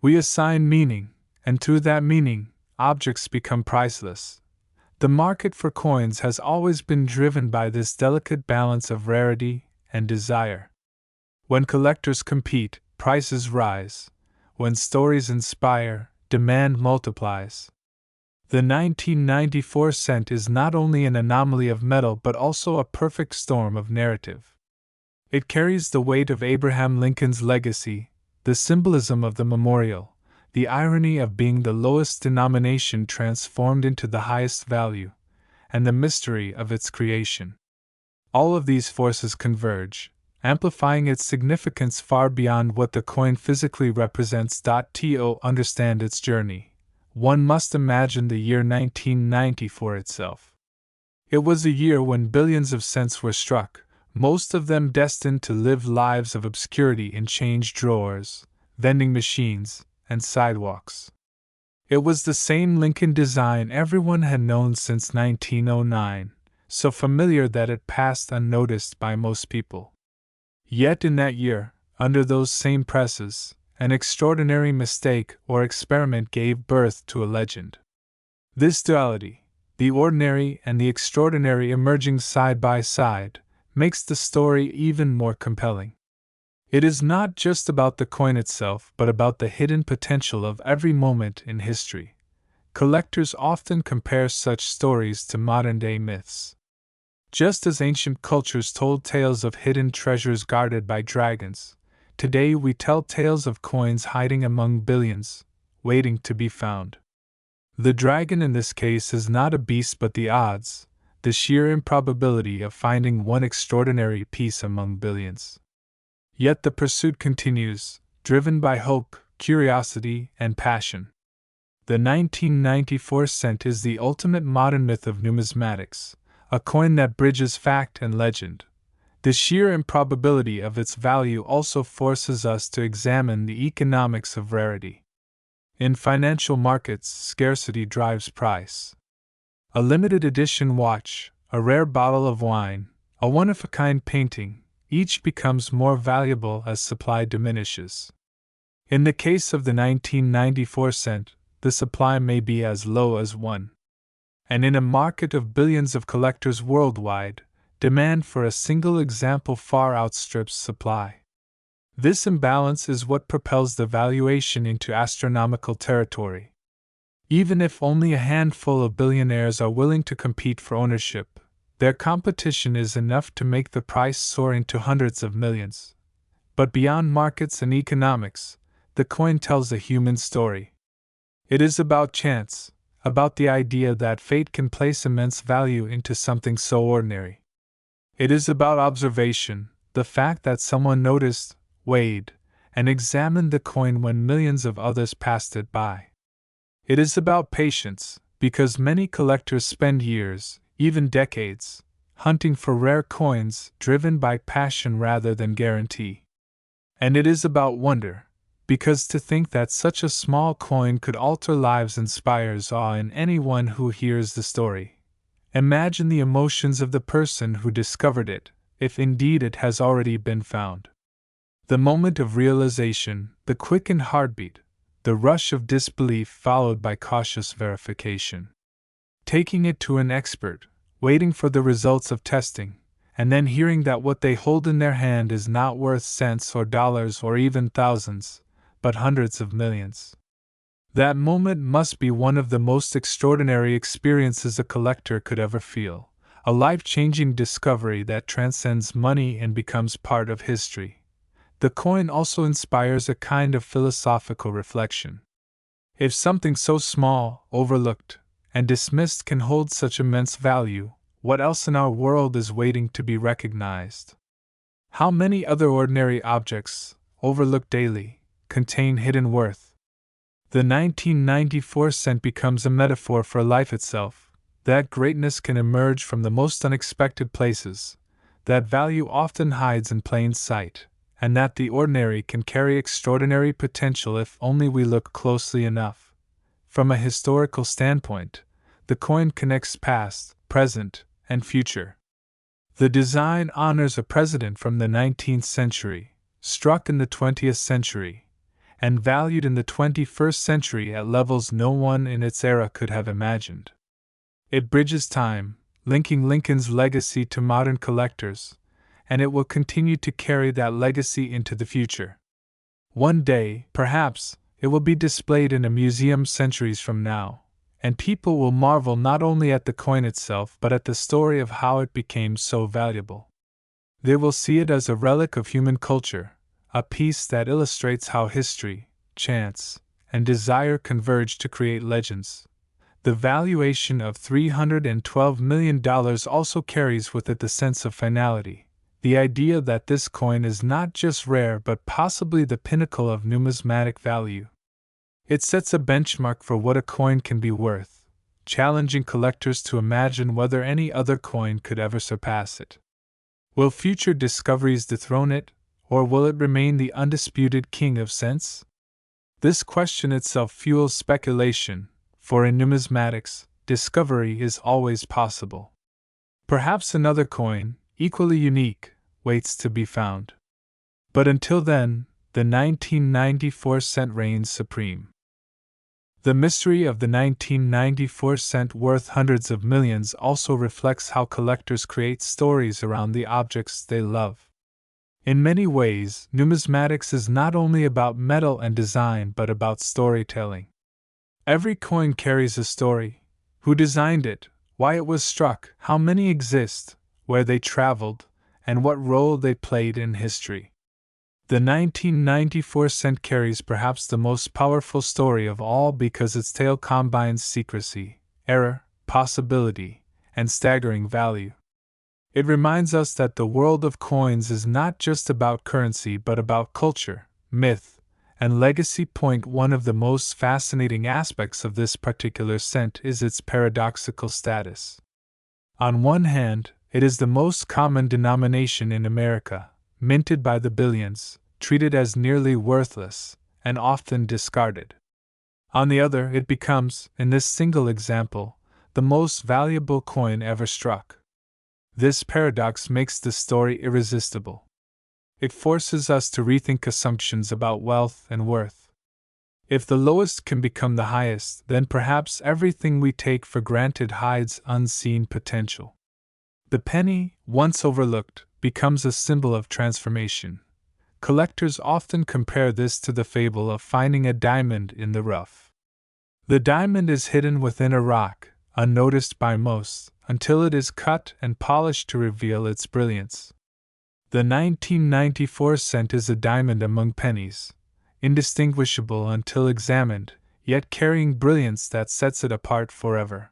We assign meaning, and through that meaning, objects become priceless. The market for coins has always been driven by this delicate balance of rarity and desire. When collectors compete, prices rise. When stories inspire, demand multiplies. The 1994 cent is not only an anomaly of metal but also a perfect storm of narrative. It carries the weight of Abraham Lincoln's legacy, the symbolism of the memorial, the irony of being the lowest denomination transformed into the highest value, and the mystery of its creation. All of these forces converge, amplifying its significance far beyond what the coin physically represents. To understand its journey, one must imagine the year 1994 itself. It was a year when billions of cents were struck, most of them destined to live lives of obscurity in change drawers, vending machines, and sidewalks. It was the same Lincoln design everyone had known since 1909, so familiar that it passed unnoticed by most people. Yet in that year, under those same presses, an extraordinary mistake or experiment gave birth to a legend. This duality, the ordinary and the extraordinary emerging side by side, makes the story even more compelling. It is not just about the coin itself, but about the hidden potential of every moment in history. Collectors often compare such stories to modern-day myths. Just as ancient cultures told tales of hidden treasures guarded by dragons, today we tell tales of coins hiding among billions, waiting to be found. The dragon in this case is not a beast but the odds, the sheer improbability of finding one extraordinary piece among billions. Yet the pursuit continues, driven by hope, curiosity, and passion. The 1994 cent is the ultimate modern myth of numismatics, a coin that bridges fact and legend. The sheer improbability of its value also forces us to examine the economics of rarity. In financial markets, scarcity drives price. A limited edition watch, a rare bottle of wine, a one-of-a-kind painting, each becomes more valuable as supply diminishes. In the case of the 1994 cent, the supply may be as low as 1. And in a market of billions of collectors worldwide, demand for a single example far outstrips supply. This imbalance is what propels the valuation into astronomical territory. Even if only a handful of billionaires are willing to compete for ownership, their competition is enough to make the price soar into hundreds of millions. But beyond markets and economics, the coin tells a human story. It is about chance, about the idea that fate can place immense value into something so ordinary. It is about observation, the fact that someone noticed, weighed, and examined the coin when millions of others passed it by. It is about patience, because many collectors spend years, even decades, hunting for rare coins driven by passion rather than guarantee. And it is about wonder, because to think that such a small coin could alter lives inspires awe in anyone who hears the story. Imagine the emotions of the person who discovered it, if indeed it has already been found. The moment of realization, the quickened heartbeat, the rush of disbelief followed by cautious verification. Taking it to an expert, waiting for the results of testing, and then hearing that what they hold in their hand is not worth cents or dollars or even thousands, but hundreds of millions. That moment must be one of the most extraordinary experiences a collector could ever feel, a life-changing discovery that transcends money and becomes part of history. The coin also inspires a kind of philosophical reflection. If something so small, overlooked, and dismissed can hold such immense value, what else in our world is waiting to be recognized? How many other ordinary objects, overlooked daily, contain hidden worth? The 1994 cent becomes a metaphor for life itself, that greatness can emerge from the most unexpected places, that value often hides in plain sight, and that the ordinary can carry extraordinary potential if only we look closely enough. From a historical standpoint, the coin connects past, present, and future. The design honors a president from the 19th century, struck in the 20th century, and valued in the 21st century at levels no one in its era could have imagined. It bridges time, linking Lincoln's legacy to modern collectors, and it will continue to carry that legacy into the future. One day, perhaps, it will be displayed in a museum centuries from now, and people will marvel not only at the coin itself but at the story of how it became so valuable. They will see it as a relic of human culture, a piece that illustrates how history, chance, and desire converge to create legends. The valuation of $312 million also carries with it the sense of finality, the idea that this coin is not just rare but possibly the pinnacle of numismatic value. It sets a benchmark for what a coin can be worth, challenging collectors to imagine whether any other coin could ever surpass it. Will future discoveries dethrone it, or will it remain the undisputed king of cents? This question itself fuels speculation, for in numismatics, discovery is always possible. Perhaps another coin, equally unique, waits to be found. But until then, the 1994 cent reigns supreme. The mystery of the 1994 cent worth hundreds of millions also reflects how collectors create stories around the objects they love. In many ways, numismatics is not only about metal and design but about storytelling. Every coin carries a story: who designed it, why it was struck, how many exist, where they traveled, and what role they played in history. The 1994 cent carries perhaps the most powerful story of all because its tale combines secrecy, error, possibility, and staggering value. It reminds us that the world of coins is not just about currency but about culture, myth, and legacy. One of the most fascinating aspects of this particular cent is its paradoxical status. On one hand, it is the most common denomination in America, minted by the billions, treated as nearly worthless, and often discarded. On the other, it becomes, in this single example, the most valuable coin ever struck. This paradox makes the story irresistible. It forces us to rethink assumptions about wealth and worth. If the lowest can become the highest, then perhaps everything we take for granted hides unseen potential. The penny, once overlooked, becomes a symbol of transformation. Collectors often compare this to the fable of finding a diamond in the rough. The diamond is hidden within a rock, unnoticed by most, until it is cut and polished to reveal its brilliance. The 1994 cent is a diamond among pennies, indistinguishable until examined, yet carrying brilliance that sets it apart forever.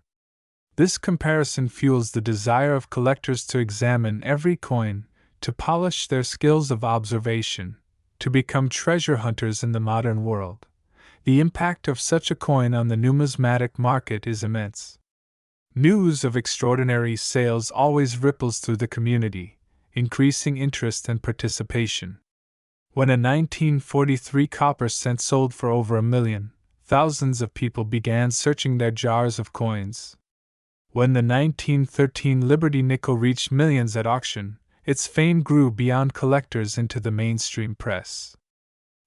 This comparison fuels the desire of collectors to examine every coin, to polish their skills of observation, to become treasure hunters in the modern world. The impact of such a coin on the numismatic market is immense. News of extraordinary sales always ripples through the community, increasing interest and participation. When a 1943 copper cent sold for over $1 million, thousands of people began searching their jars of coins. When the 1913 Liberty nickel reached millions at auction, its fame grew beyond collectors into the mainstream press.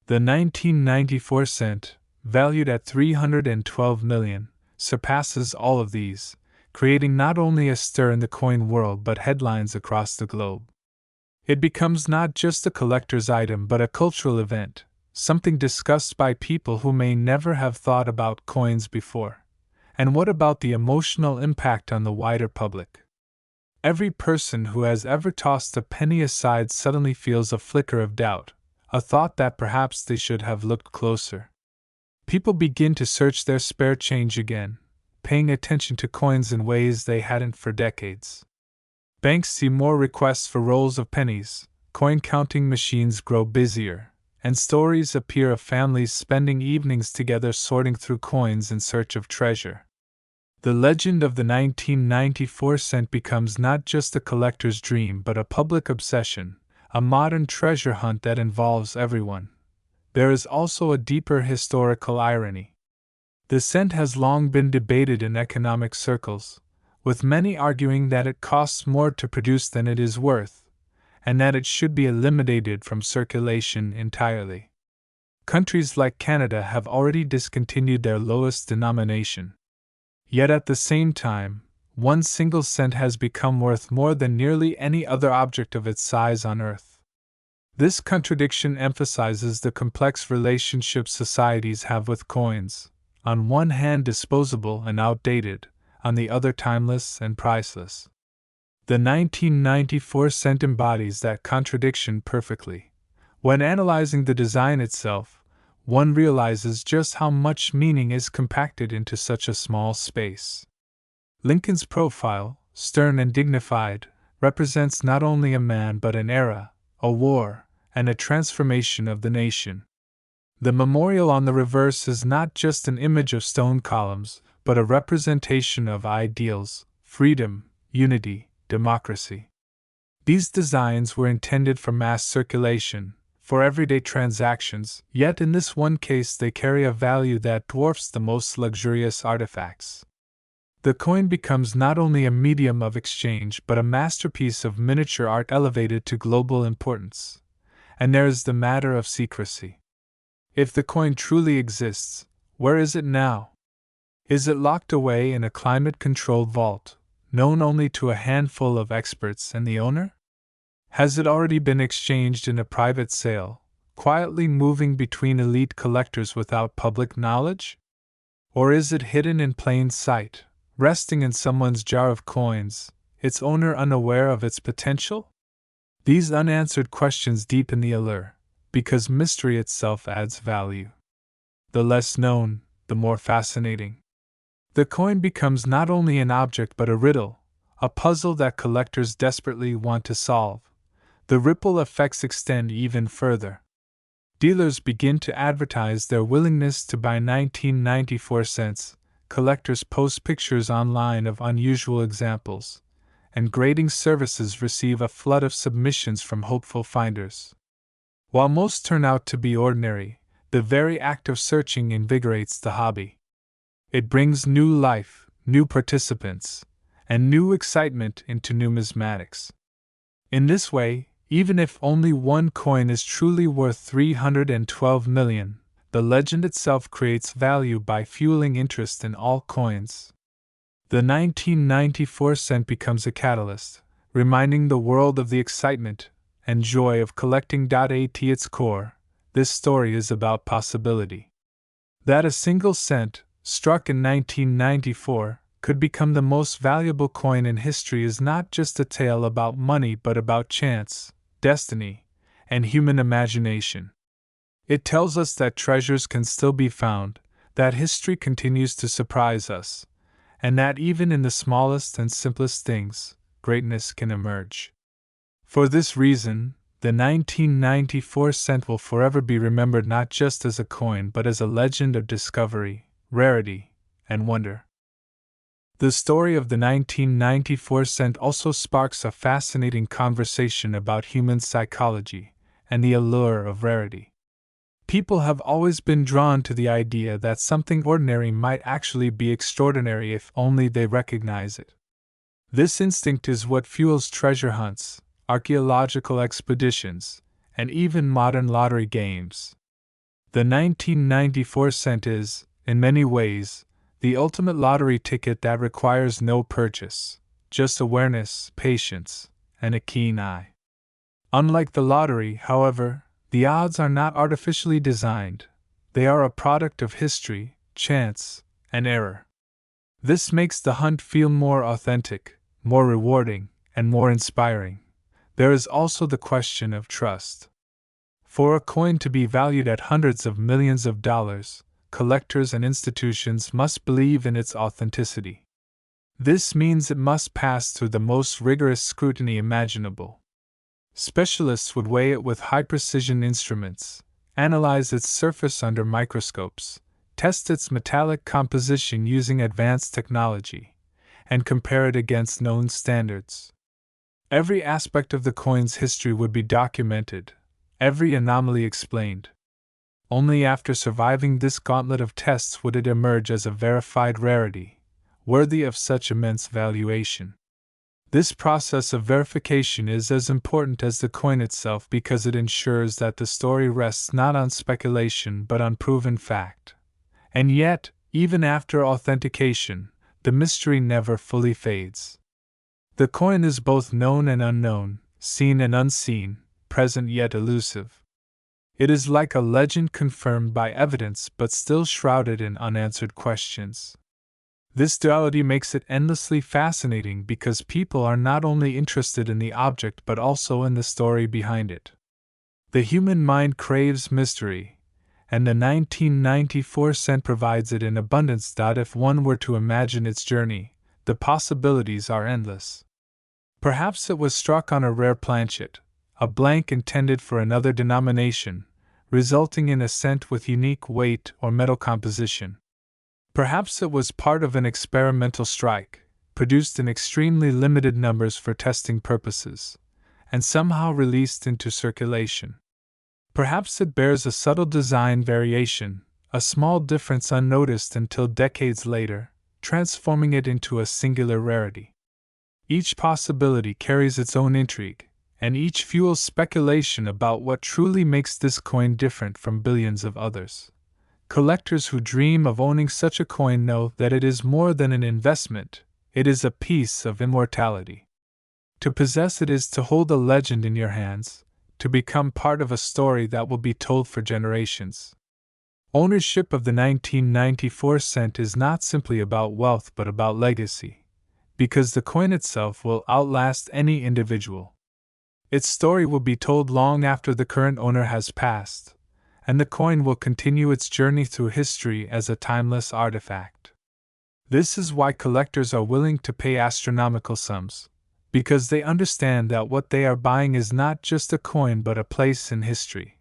The 1994 cent, valued at $312 million, surpasses all of these, creating not only a stir in the coin world but headlines across the globe. It becomes not just a collector's item but a cultural event, something discussed by people who may never have thought about coins before. And what about the emotional impact on the wider public? Every person who has ever tossed a penny aside suddenly feels a flicker of doubt, a thought that perhaps they should have looked closer. People begin to search their spare change again, paying attention to coins in ways they hadn't for decades. Banks see more requests for rolls of pennies, coin counting machines grow busier, and stories appear of families spending evenings together sorting through coins in search of treasure. The legend of the 1994 cent becomes not just a collector's dream but a public obsession, a modern treasure hunt that involves everyone. There is also a deeper historical irony. The cent has long been debated in economic circles, with many arguing that it costs more to produce than it is worth, and that it should be eliminated from circulation entirely. Countries like Canada have already discontinued their lowest denomination. Yet at the same time, one single cent has become worth more than nearly any other object of its size on Earth. This contradiction emphasizes the complex relationship societies have with coins, on one hand disposable and outdated, on the other timeless and priceless. The 1994 cent embodies that contradiction perfectly. When analyzing the design itself, one realizes just how much meaning is compacted into such a small space. Lincoln's profile, stern and dignified, represents not only a man but an era, a war, and a transformation of the nation. The memorial on the reverse is not just an image of stone columns, but a representation of ideals, freedom, unity, democracy. These designs were intended for mass circulation, for everyday transactions, yet in this one case they carry a value that dwarfs the most luxurious artifacts. The coin becomes not only a medium of exchange but a masterpiece of miniature art elevated to global importance. And there is the matter of secrecy. If the coin truly exists, where is it now? Is it locked away in a climate-controlled vault, known only to a handful of experts and the owner? Has it already been exchanged in a private sale, quietly moving between elite collectors without public knowledge? Or is it hidden in plain sight, resting in someone's jar of coins, its owner unaware of its potential? These unanswered questions deepen the allure, because mystery itself adds value. The less known, the more fascinating. The coin becomes not only an object but a riddle, a puzzle that collectors desperately want to solve. The ripple effects extend even further. Dealers begin to advertise their willingness to buy 1994 cents, collectors post pictures online of unusual examples, and grading services receive a flood of submissions from hopeful finders. While most turn out to be ordinary, the very act of searching invigorates the hobby. It brings new life, new participants, and new excitement into numismatics. In this way, even if only one coin is truly worth $312 million, the legend itself creates value by fueling interest in all coins. The 1994 cent becomes a catalyst, reminding the world of the excitement and joy of collecting. At its core, this story is about possibility. That a single cent, struck in 1994, could become the most valuable coin in history is not just a tale about money but about chance, destiny, and human imagination. It tells us that treasures can still be found, that history continues to surprise us, and that even in the smallest and simplest things, greatness can emerge. For this reason, the 1994 cent will forever be remembered not just as a coin but as a legend of discovery, rarity, and wonder. The story of the 1994 cent also sparks a fascinating conversation about human psychology and the allure of rarity. People have always been drawn to the idea that something ordinary might actually be extraordinary if only they recognize it. This instinct is what fuels treasure hunts, archaeological expeditions, and even modern lottery games. The 1994 cent is, in many ways, the ultimate lottery ticket that requires no purchase, just awareness, patience, and a keen eye. Unlike the lottery, however, the odds are not artificially designed. They are a product of history, chance, and error. This makes the hunt feel more authentic, more rewarding, and more inspiring. There is also the question of trust. For a coin to be valued at hundreds of millions of dollars, collectors and institutions must believe in its authenticity. This means it must pass through the most rigorous scrutiny imaginable. Specialists would weigh it with high-precision instruments, analyze its surface under microscopes, test its metallic composition using advanced technology, and compare it against known standards. Every aspect of the coin's history would be documented, every anomaly explained. Only after surviving this gauntlet of tests would it emerge as a verified rarity, worthy of such immense valuation. This process of verification is as important as the coin itself because it ensures that the story rests not on speculation but on proven fact. And yet, even after authentication, the mystery never fully fades. The coin is both known and unknown, seen and unseen, present yet elusive. It is like a legend confirmed by evidence but still shrouded in unanswered questions. This duality makes it endlessly fascinating because people are not only interested in the object but also in the story behind it. The human mind craves mystery, and the 1994 cent provides it in abundance. If one were to imagine its journey, the possibilities are endless. Perhaps it was struck on a rare planchet, a blank intended for another denomination, resulting in a cent with unique weight or metal composition. Perhaps it was part of an experimental strike, produced in extremely limited numbers for testing purposes, and somehow released into circulation. Perhaps it bears a subtle design variation, a small difference unnoticed until decades later, transforming it into a singular rarity. Each possibility carries its own intrigue, and each fuels speculation about what truly makes this coin different from billions of others. Collectors who dream of owning such a coin know that it is more than an investment, it is a piece of immortality. To possess it is to hold a legend in your hands, to become part of a story that will be told for generations. Ownership of the 1994 cent is not simply about wealth but about legacy, because the coin itself will outlast any individual. Its story will be told long after the current owner has passed, and the coin will continue its journey through history as a timeless artifact. This is why collectors are willing to pay astronomical sums, because they understand that what they are buying is not just a coin but a place in history.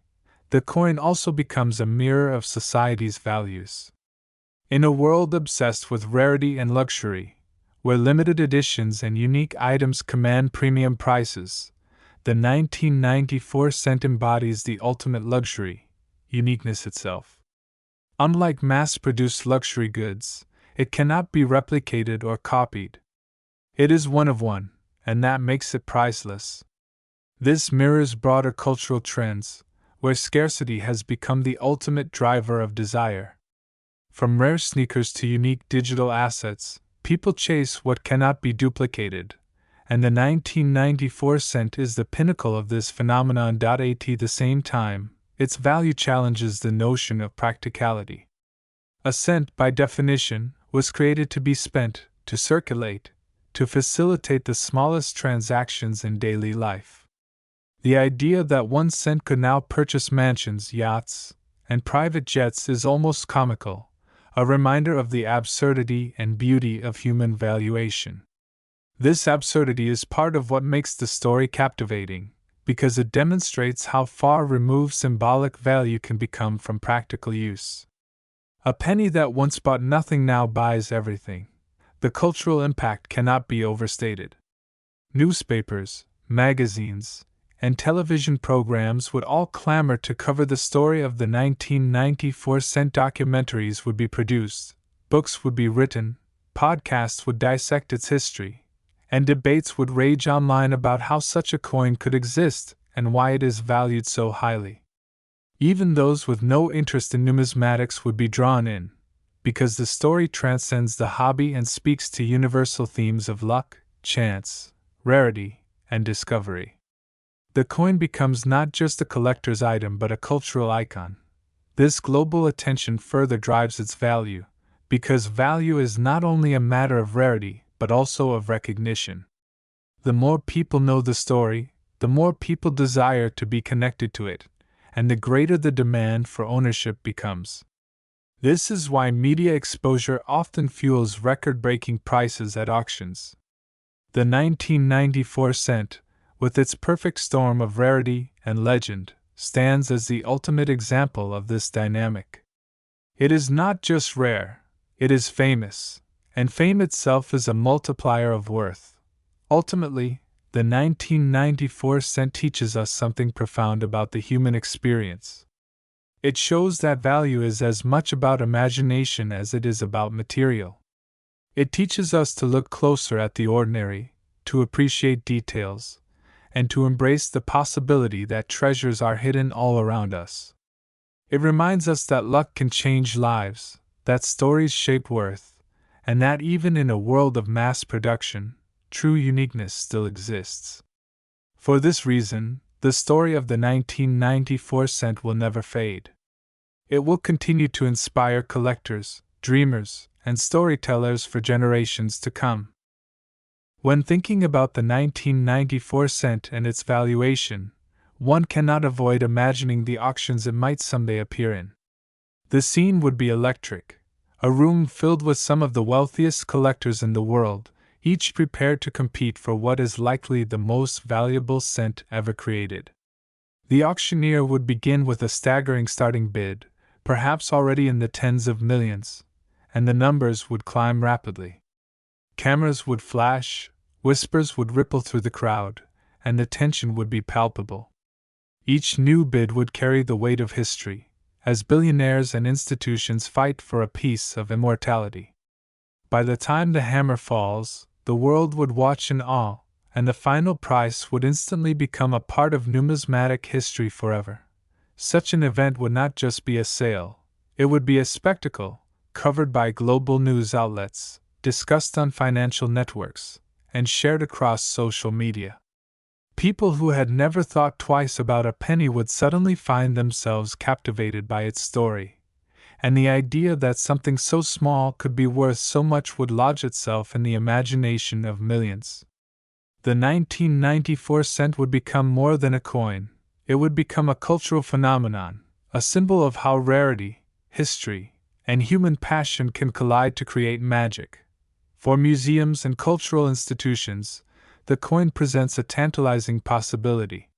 The coin also becomes a mirror of society's values. In a world obsessed with rarity and luxury, where limited editions and unique items command premium prices, the 1994 cent embodies the ultimate luxury, uniqueness itself. Unlike mass-produced luxury goods, it cannot be replicated or copied. It is one of one, and that makes it priceless. This mirrors broader cultural trends, where scarcity has become the ultimate driver of desire. From rare sneakers to unique digital assets, people chase what cannot be duplicated, and the 1994 cent is the pinnacle of this phenomenon. At the same time, its value challenges the notion of practicality. A cent, by definition, was created to be spent, to circulate, to facilitate the smallest transactions in daily life. The idea that 1 cent could now purchase mansions, yachts, and private jets is almost comical, a reminder of the absurdity and beauty of human valuation. This absurdity is part of what makes the story captivating, because it demonstrates how far removed symbolic value can become from practical use. A penny that once bought nothing now buys everything. The cultural impact cannot be overstated. Newspapers, magazines, and television programs would all clamor to cover the story of the 1994 documentaries would be produced, books would be written, podcasts would dissect its history, and debates would rage online about how such a coin could exist and why it is valued so highly. Even those with no interest in numismatics would be drawn in, because the story transcends the hobby and speaks to universal themes of luck, chance, rarity, and discovery. The coin becomes not just a collector's item but a cultural icon. This global attention further drives its value, because value is not only a matter of rarity but also of recognition. The more people know the story, the more people desire to be connected to it, and the greater the demand for ownership becomes. This is why media exposure often fuels record-breaking prices at auctions. The 1994 cent, with its perfect storm of rarity and legend, stands as the ultimate example of this dynamic. It is not just rare, it is famous, and fame itself is a multiplier of worth. Ultimately, the 1994 cent teaches us something profound about the human experience. It shows that value is as much about imagination as it is about material. It teaches us to look closer at the ordinary, to appreciate details, and to embrace the possibility that treasures are hidden all around us. It reminds us that luck can change lives, that stories shape worth, and that even in a world of mass production, true uniqueness still exists. For this reason, the story of the 1994 cent will never fade. It will continue to inspire collectors, dreamers, and storytellers for generations to come. When thinking about the 1994 cent and its valuation, one cannot avoid imagining the auctions it might someday appear in. The scene would be electric, a room filled with some of the wealthiest collectors in the world, each prepared to compete for what is likely the most valuable cent ever created. The auctioneer would begin with a staggering starting bid, perhaps already in the tens of millions, and the numbers would climb rapidly. Cameras would flash, whispers would ripple through the crowd, and the tension would be palpable. Each new bid would carry the weight of history, as billionaires and institutions fight for a piece of immortality. By the time the hammer falls, the world would watch in awe, and the final price would instantly become a part of numismatic history forever. Such an event would not just be a sale, it would be a spectacle, covered by global news outlets, discussed on financial networks, and shared across social media. People who had never thought twice about a penny would suddenly find themselves captivated by its story, and the idea that something so small could be worth so much would lodge itself in the imagination of millions. The 1994 cent would become more than a coin, it would become a cultural phenomenon, a symbol of how rarity, history, and human passion can collide to create magic. For museums and cultural institutions, the coin presents a tantalizing possibility.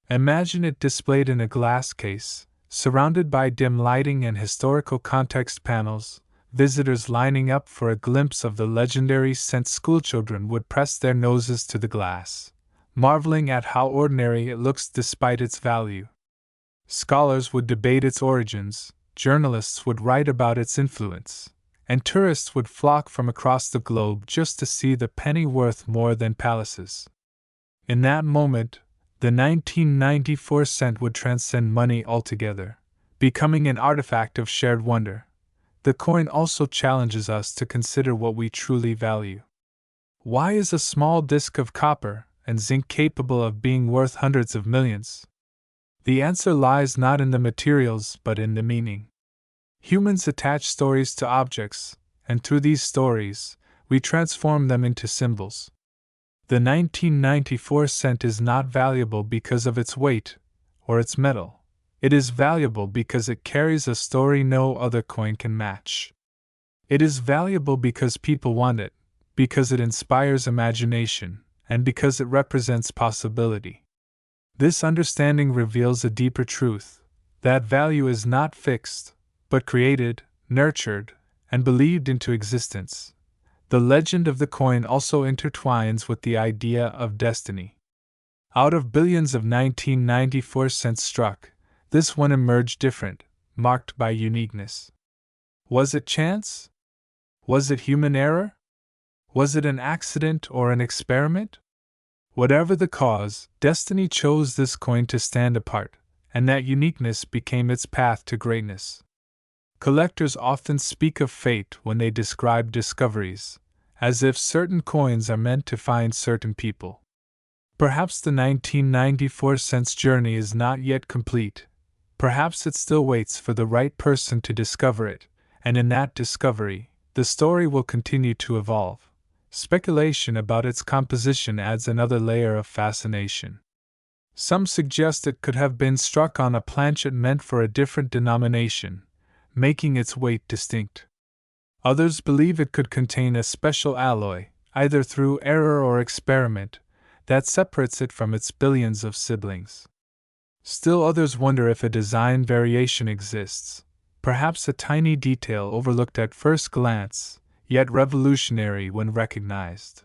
Imagine it displayed in a glass case, surrounded by dim lighting and historical context panels. Visitors lining up for a glimpse of the legendary cent. Schoolchildren would press their noses to the glass, marveling at how ordinary it looks despite its value. Scholars would debate its origins, journalists would write about its influence, and tourists would flock from across the globe just to see the penny worth more than palaces. In that moment, the 1994 cent would transcend money altogether, becoming an artifact of shared wonder. The coin also challenges us to consider what we truly value. Why is a small disc of copper and zinc capable of being worth hundreds of millions? The answer lies not in the materials but in the meaning. Humans attach stories to objects, and through these stories, we transform them into symbols. The 1994 cent is not valuable because of its weight or its metal. It is valuable because it carries a story no other coin can match. It is valuable because people want it, because it inspires imagination, and because it represents possibility. This understanding reveals a deeper truth: that value is not fixed, but created, nurtured, and believed into existence. The legend of the coin also intertwines with the idea of destiny. Out of billions of 1994 cents struck, this one emerged different, marked by uniqueness. Was it chance? Was it human error? Was it an accident or an experiment? Whatever the cause, destiny chose this coin to stand apart, and that uniqueness became its path to greatness. Collectors often speak of fate when they describe discoveries, as if certain coins are meant to find certain people. Perhaps the 1994 cents journey is not yet complete. Perhaps it still waits for the right person to discover it, and in that discovery, the story will continue to evolve. Speculation about its composition adds another layer of fascination. Some suggest it could have been struck on a planchet meant for a different denomination, making its weight distinct. Others believe it could contain a special alloy, either through error or experiment, that separates it from its billions of siblings. Still others wonder if a design variation exists, perhaps a tiny detail overlooked at first glance, yet revolutionary when recognized.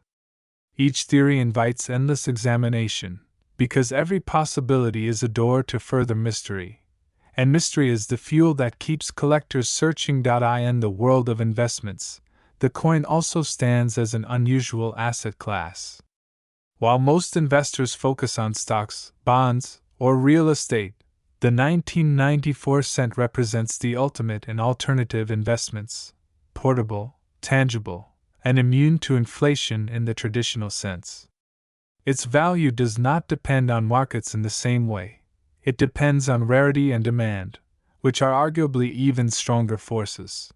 Each theory invites endless examination, because every possibility is a door to further mystery, and mystery is the fuel that keeps collectors searching. In the world of investments, the coin also stands as an unusual asset class. While most investors focus on stocks, bonds, or real estate, the 1994 cent represents the ultimate in alternative investments: portable, tangible, and immune to inflation in the traditional sense. Its value does not depend on markets in the same way. It depends on rarity and demand, which are arguably even stronger forces.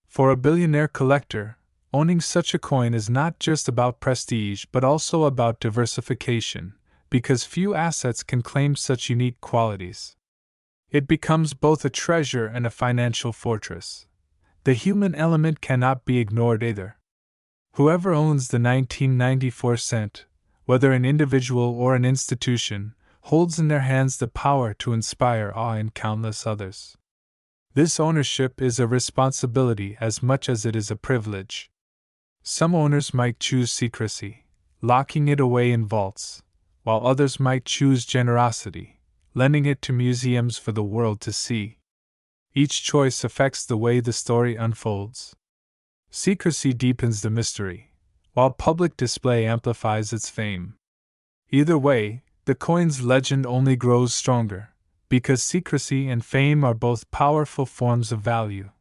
For a billionaire collector, owning such a coin is not just about prestige but also about diversification, because few assets can claim such unique qualities. It becomes both a treasure and a financial fortress. The human element cannot be ignored either. Whoever owns the 1994 cent, whether an individual or an institution, holds in their hands the power to inspire awe in countless others. This ownership is a responsibility as much as it is a privilege. Some owners might choose secrecy, locking it away in vaults, while others might choose generosity, lending it to museums for the world to see. Each choice affects the way the story unfolds. Secrecy deepens the mystery, while public display amplifies its fame. Either way, the coin's legend only grows stronger, because secrecy and fame are both powerful forms of value,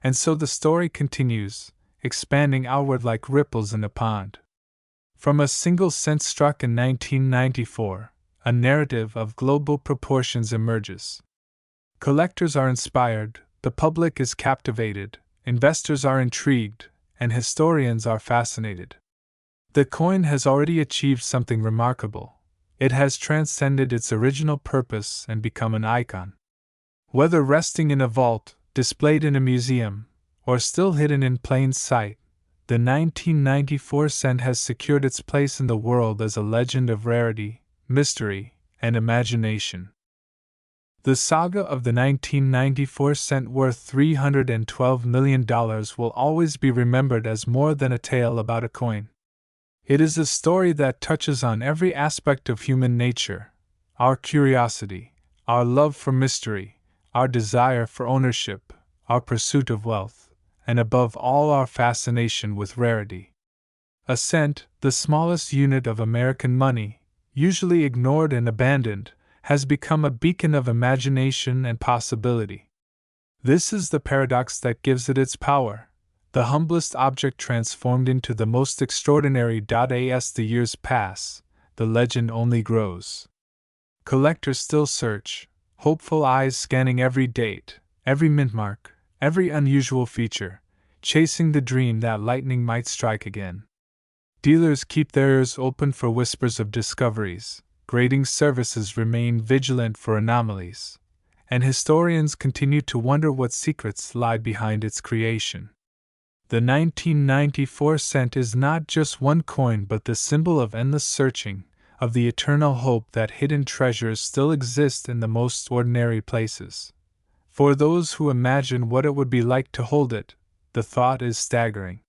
and so the story continues, expanding outward like ripples in a pond. From a single cent struck in 1994, a narrative of global proportions emerges. Collectors are inspired, the public is captivated, investors are intrigued, and historians are fascinated. The coin has already achieved something remarkable. It has transcended its original purpose and become an icon. Whether resting in a vault, displayed in a museum, or still hidden in plain sight, the 1994 cent has secured its place in the world as a legend of rarity, mystery, and imagination. The saga of the 1994 cent worth $312 million will always be remembered as more than a tale about a coin. It is a story that touches on every aspect of human nature: our curiosity, our love for mystery, our desire for ownership, our pursuit of wealth, and above all our fascination with rarity. A cent, the smallest unit of American money, usually ignored and abandoned, has become a beacon of imagination and possibility. This is the paradox that gives it its power. The humblest object transformed into the most extraordinary. As the years pass, the legend only grows. Collectors still search, hopeful eyes scanning every date, every mint mark, every unusual feature, chasing the dream that lightning might strike again. Dealers keep their ears open for whispers of discoveries, grading services remain vigilant for anomalies, and historians continue to wonder what secrets lie behind its creation. The 1994 cent is not just one coin but the symbol of endless searching, of the eternal hope that hidden treasures still exist in the most ordinary places. For those who imagine what it would be like to hold it, the thought is staggering.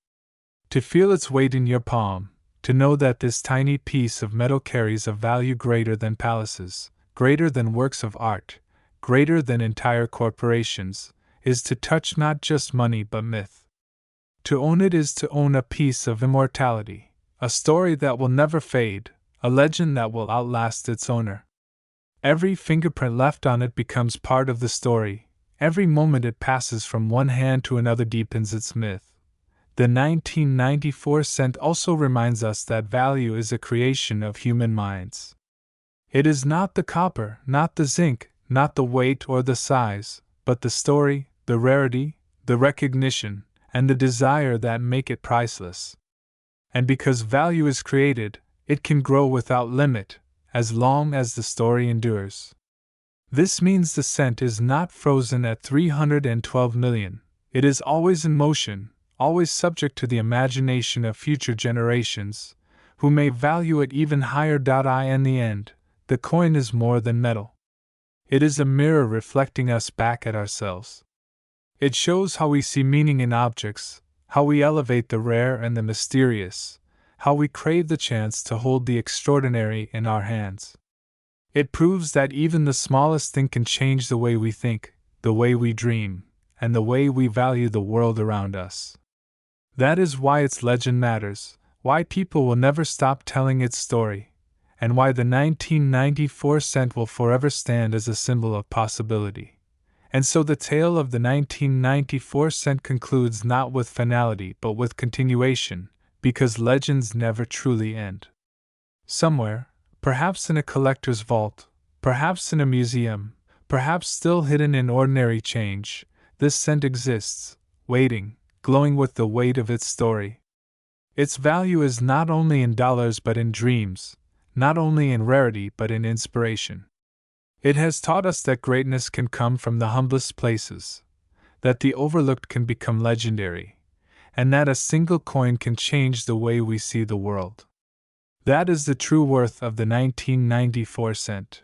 To feel its weight in your palm, to know that this tiny piece of metal carries a value greater than palaces, greater than works of art, greater than entire corporations, is to touch not just money but myth. To own it is to own a piece of immortality, a story that will never fade, a legend that will outlast its owner. Every fingerprint left on it becomes part of the story, every moment it passes from one hand to another deepens its myth. The 1994 cent also reminds us that value is a creation of human minds. It is not the copper, not the zinc, not the weight or the size, but the story, the rarity, the recognition, and the desire that make it priceless. And because value is created, it can grow without limit, as long as the story endures. This means the cent is not frozen at 312 million, it is always in motion, always subject to the imagination of future generations, who may value it even higher. In the end, the coin is more than metal. It is a mirror reflecting us back at ourselves. It shows how we see meaning in objects, how we elevate the rare and the mysterious, how we crave the chance to hold the extraordinary in our hands. It proves that even the smallest thing can change the way we think, the way we dream, and the way we value the world around us. That is why its legend matters, why people will never stop telling its story, and why the 1994 cent will forever stand as a symbol of possibility. And so the tale of the 1994 cent concludes not with finality but with continuation, because legends never truly end. Somewhere, perhaps in a collector's vault, perhaps in a museum, perhaps still hidden in ordinary change, this cent exists, waiting, glowing with the weight of its story. Its value is not only in dollars but in dreams, not only in rarity but in inspiration. It has taught us that greatness can come from the humblest places, that the overlooked can become legendary, and that a single coin can change the way we see the world. That is the true worth of the 1994 cent.